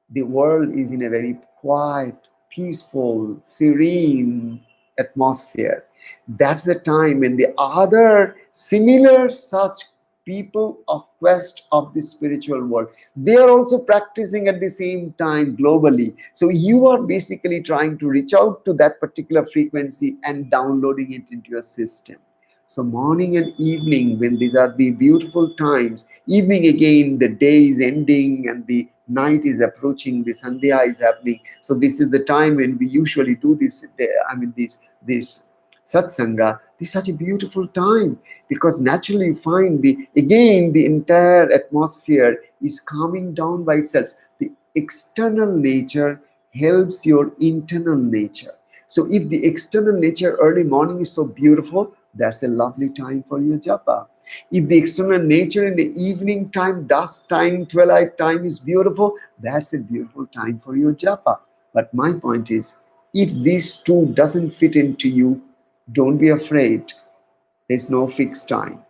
the world is in a very quiet, peaceful, serene atmosphere. That's the time when the other similar such people of quest of the spiritual world, they are also practicing at the same time globally. So you are basically trying to reach out to that particular frequency and downloading it into your system. So morning and evening, when these are the beautiful times, evening again, the day is ending and the night is approaching, the Sandhya is happening. So this is the time when we usually do this, this satsanga. This is such a beautiful time because naturally you find the entire atmosphere is calming down by itself. The external nature helps your internal nature. So if the external nature early morning is so beautiful, that's a lovely time for your japa. If the external nature in the evening time, dusk time, twilight time is beautiful, that's a beautiful time for your japa. But my point is, if these two doesn't fit into you, don't be afraid. There's no fixed time.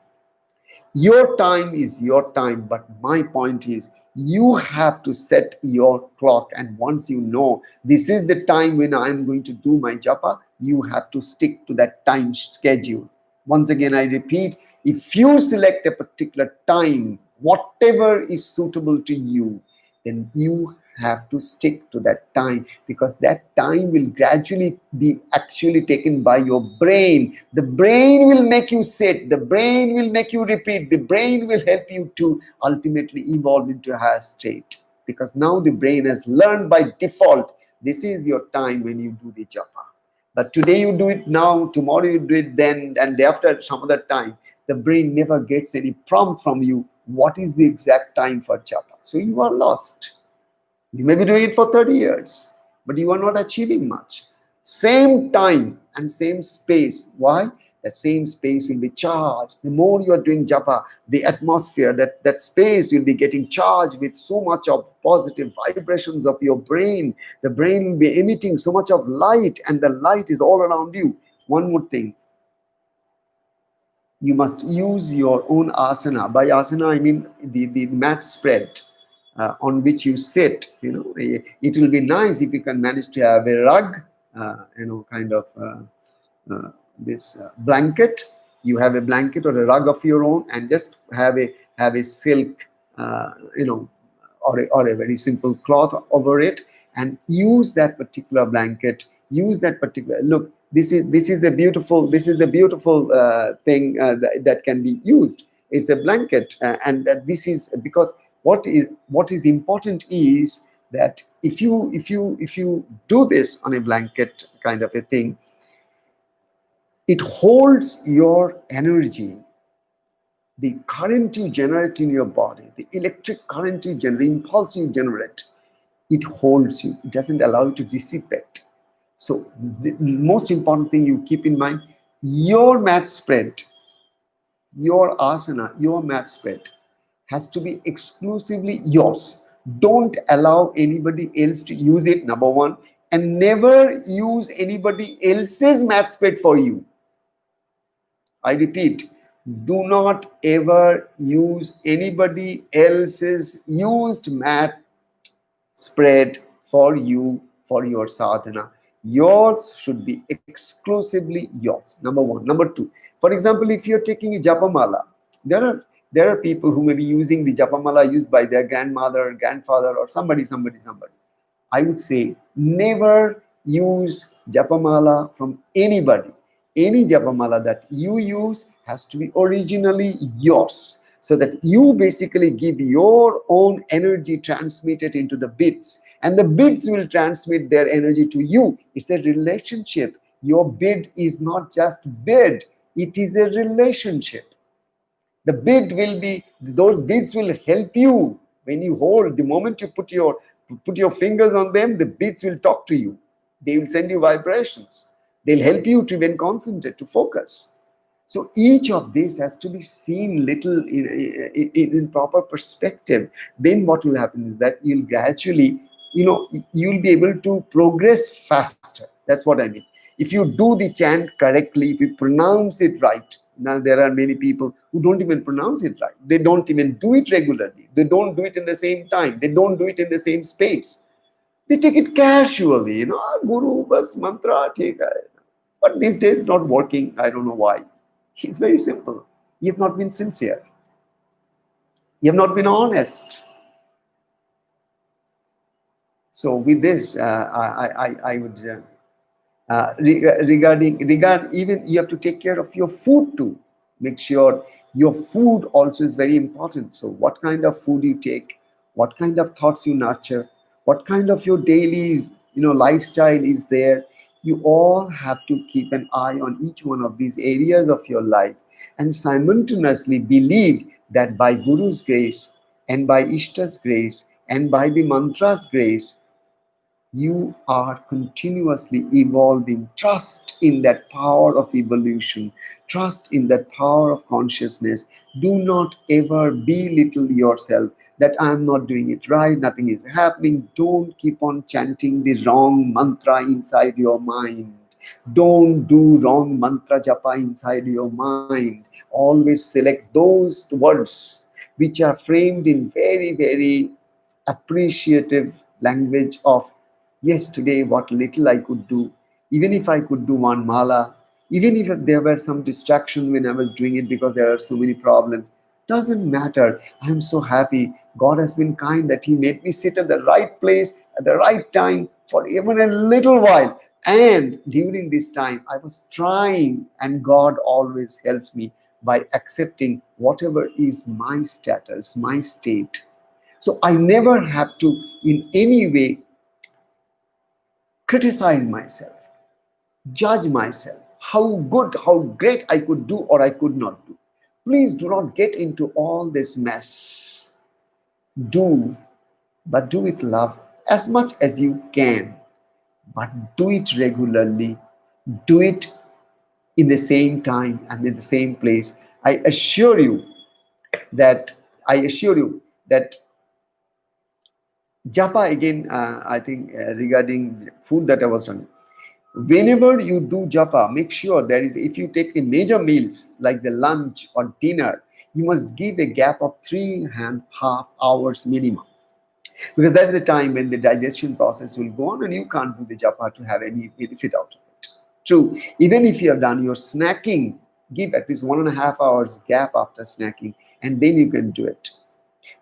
Your time is your time, but my point is you have to set your clock. And once you know this is the time when I'm going to do my japa, you have to stick to that time schedule. Once again, I repeat, if you select a particular time, whatever is suitable to you, then you have to stick to that time because that time will gradually be actually taken by your brain. The brain will make you sit, the brain will make you repeat, the brain will help you to ultimately evolve into a higher state because now the brain has learned by default this is your time when you do the japa. But today you do it now, tomorrow you do it then, and after some other time, the brain never gets any prompt from you. What is the exact time for japa? So you are lost. You may be doing it for 30 years, but you are not achieving much. Same time and same space. Why? That same space will be charged. The more you are doing japa, the atmosphere, that space will be getting charged with so much of positive vibrations of your brain. The brain will be emitting so much of light, and the light is all around you. One more thing, you must use your own asana. By asana, I mean the mat spread on which you sit. It will be nice if you can manage to have a rug, kind of this blanket. You have a blanket or a rug of your own, and just have a silk, or a very simple cloth over it, and use that particular blanket. Use that particular look. This is the beautiful thing that can be used. It's a blanket, and this is because what is important is that if you do this on a blanket kind of a thing, it holds your energy, the current you generate in your body, the electric current you generate, the impulse you generate, it holds you. It doesn't allow you to dissipate. So the most important thing you keep in mind, your mat spread, your asana, your mat spread has to be exclusively yours. Don't allow anybody else to use it, number one, and never use anybody else's mat spread for you. I repeat, do not ever use anybody else's used mat spread for you for your sadhana. Yours should be exclusively yours. Number one. Number two, for example, if you're taking a japamala, there are people who may be using the japamala used by their grandmother, grandfather, or somebody. I would say never use japamala from anybody. Any japamala that you use has to be originally yours, so that you basically give your own energy transmitted into the beads, and the beads will transmit their energy to you. It's a relationship. Your bead is not just bead, it is a relationship. The bead will be, those beads will help you when you hold. The moment you put your fingers on them, the beads will talk to you. They will send you vibrations. They'll help you to even concentrate, to focus. So each of these has to be seen little in proper perspective. Then what will happen is that you'll gradually, you'll be able to progress faster. That's what I mean. If you do the chant correctly, if you pronounce it right. Now there are many people who don't even pronounce it right. They don't even do it regularly. They don't do it in the same time. They don't do it in the same space. They take it casually, Guru bas mantra theek hai. But these days it's not working. I don't know why. It's very simple. You have not been sincere. You have not been honest. So with this, I would regard, even you have to take care of your food too. Make sure your food also is very important. So what kind of food you take, what kind of thoughts you nurture, what kind of your daily lifestyle is there. You all have to keep an eye on each one of these areas of your life, and simultaneously believe that by Guru's grace, and by Ishta's grace, and by the mantra's grace, you are continuously evolving. Trust in that power of evolution. Trust in that power of consciousness. Do not ever belittle yourself that I am not doing it right, nothing is happening. Don't keep on chanting the wrong mantra inside your mind. Don't do wrong mantra japa inside your mind. Always select those words which are framed in very, very appreciative language of, yes, today what little I could do, even if I could do one mala, even if there were some distraction when I was doing it because there are so many problems, doesn't matter. I'm so happy. God has been kind that He made me sit at the right place at the right time for even a little while. And during this time, I was trying, and God always helps me by accepting whatever is my status, my state. So I never have to in any way criticize myself, judge myself, how good, how great I could do or I could not do. Please do not get into all this mess. Do, but do with love as much as you can, but do it regularly. Do it in the same time and in the same place. I assure you that, I assure you that Japa again, I think regarding food that I was talking, whenever you do japa, make sure there is, if you take the major meals like the lunch or dinner, you must give a gap of 3.5 hours minimum, because that's the time when the digestion process will go on and you can't do the japa to have any benefit out of it. True, even if you have done your snacking, give at least 1.5 hours gap after snacking, and then you can do it.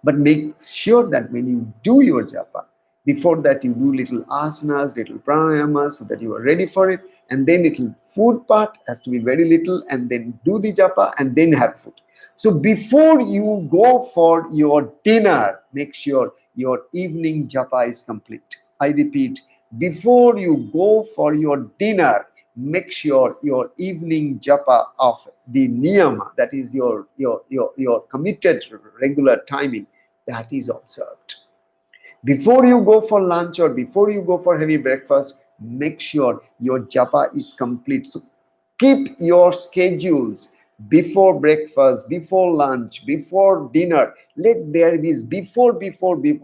But make sure that when you do your japa, Before that, you do little asanas, little pranayamas, so that you are ready for it. And then little food part has to be very little, and then do the japa and then have food. So before you go for your dinner, make sure your evening japa is complete. I repeat, before you go for your dinner, make sure your evening japa of the niyama, that is your committed regular timing, that is observed. Before you go for lunch or before you go for heavy breakfast, make sure your japa is complete. So keep your schedules before breakfast, before lunch, before dinner. Let there be before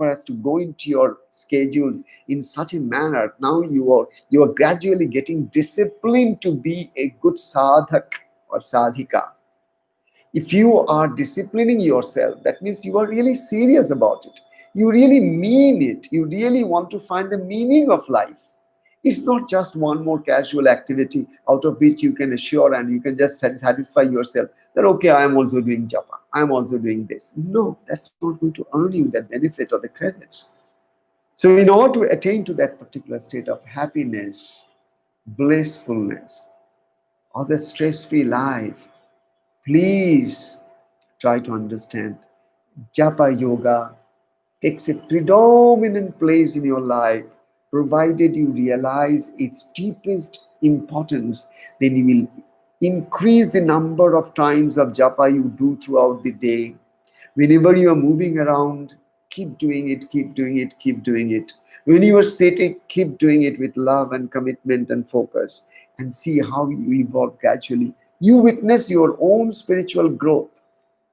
has to go into your schedules in such a manner. Now you are gradually getting disciplined to be a good sadhak or sadhika. If you are disciplining yourself, that means you are really serious about it. You really mean it. You really want to find the meaning of life. It's not just one more casual activity out of which you can assure and you can just satisfy yourself that, okay, I am also doing japa, I am also doing this. No, that's not going to earn you that benefit or the credits. So in order to attain to that particular state of happiness, blissfulness, or the stress-free life, please try to understand Japa Yoga takes a predominant place in your life, provided you realize its deepest importance. Then you will increase the number of times of japa you do throughout the day. Whenever you are moving around, keep doing it, keep doing it, keep doing it. When you are sitting, keep doing it with love and commitment and focus, and see how you evolve gradually. You witness your own spiritual growth,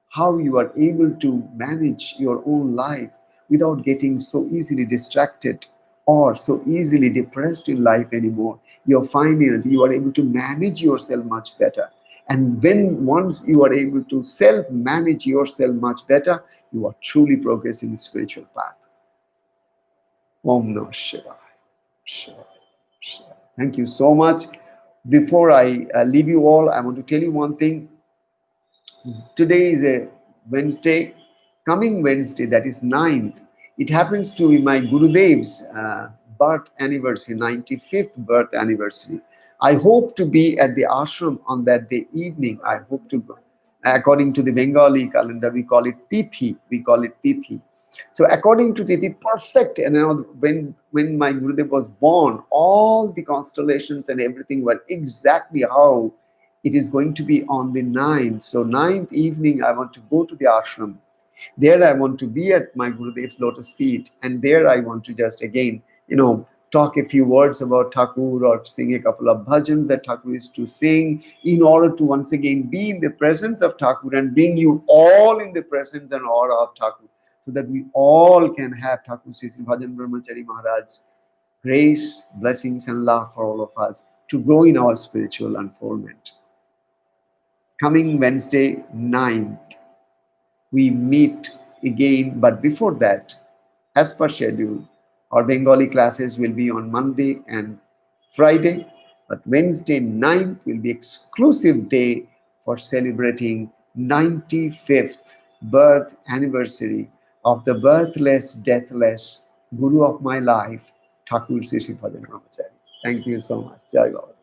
how you are able to manage your own life without getting so easily distracted or so easily depressed in life anymore. You're finding that you are able to manage yourself much better. And when once you are able to self-manage yourself much better, you are truly progressing the spiritual path. Om Namah Shivaya. Shivaya. Shivaya. Thank you so much. Before I leave you all, I want to tell you one thing. Today is a Wednesday. Coming Wednesday, that is 9th, it happens to be my Gurudev's birth anniversary, 95th birth anniversary. I hope to be at the ashram on that day evening. I hope to go. According to the Bengali calendar, we call it Tithi. We call it Tithi. So according to Tithi, perfect. And now when my Gurudev was born, all the constellations and everything were exactly how it is going to be on the 9th. So 9th evening, I want to go to the ashram. There I want to be at my Gurudev's lotus feet. And there I want to just again, talk a few words about Thakur or sing a couple of bhajans that Thakur used to sing in order to once again be in the presence of Thakur and bring you all in the presence and aura of Thakur, so that we all can have Thakur Sri Bhajan Brahmachari Maharaj's grace, blessings and love for all of us to grow in our spiritual unfoldment. Coming Wednesday 9th, we meet again, but before that, as per schedule, our Bengali classes will be on Monday and Friday, but Wednesday 9th will be exclusive day for celebrating 95th birth anniversary of the birthless, deathless Guru of my life, Thakur Sri Bhajan Brahmachari. Thank you so much. Jai Baba.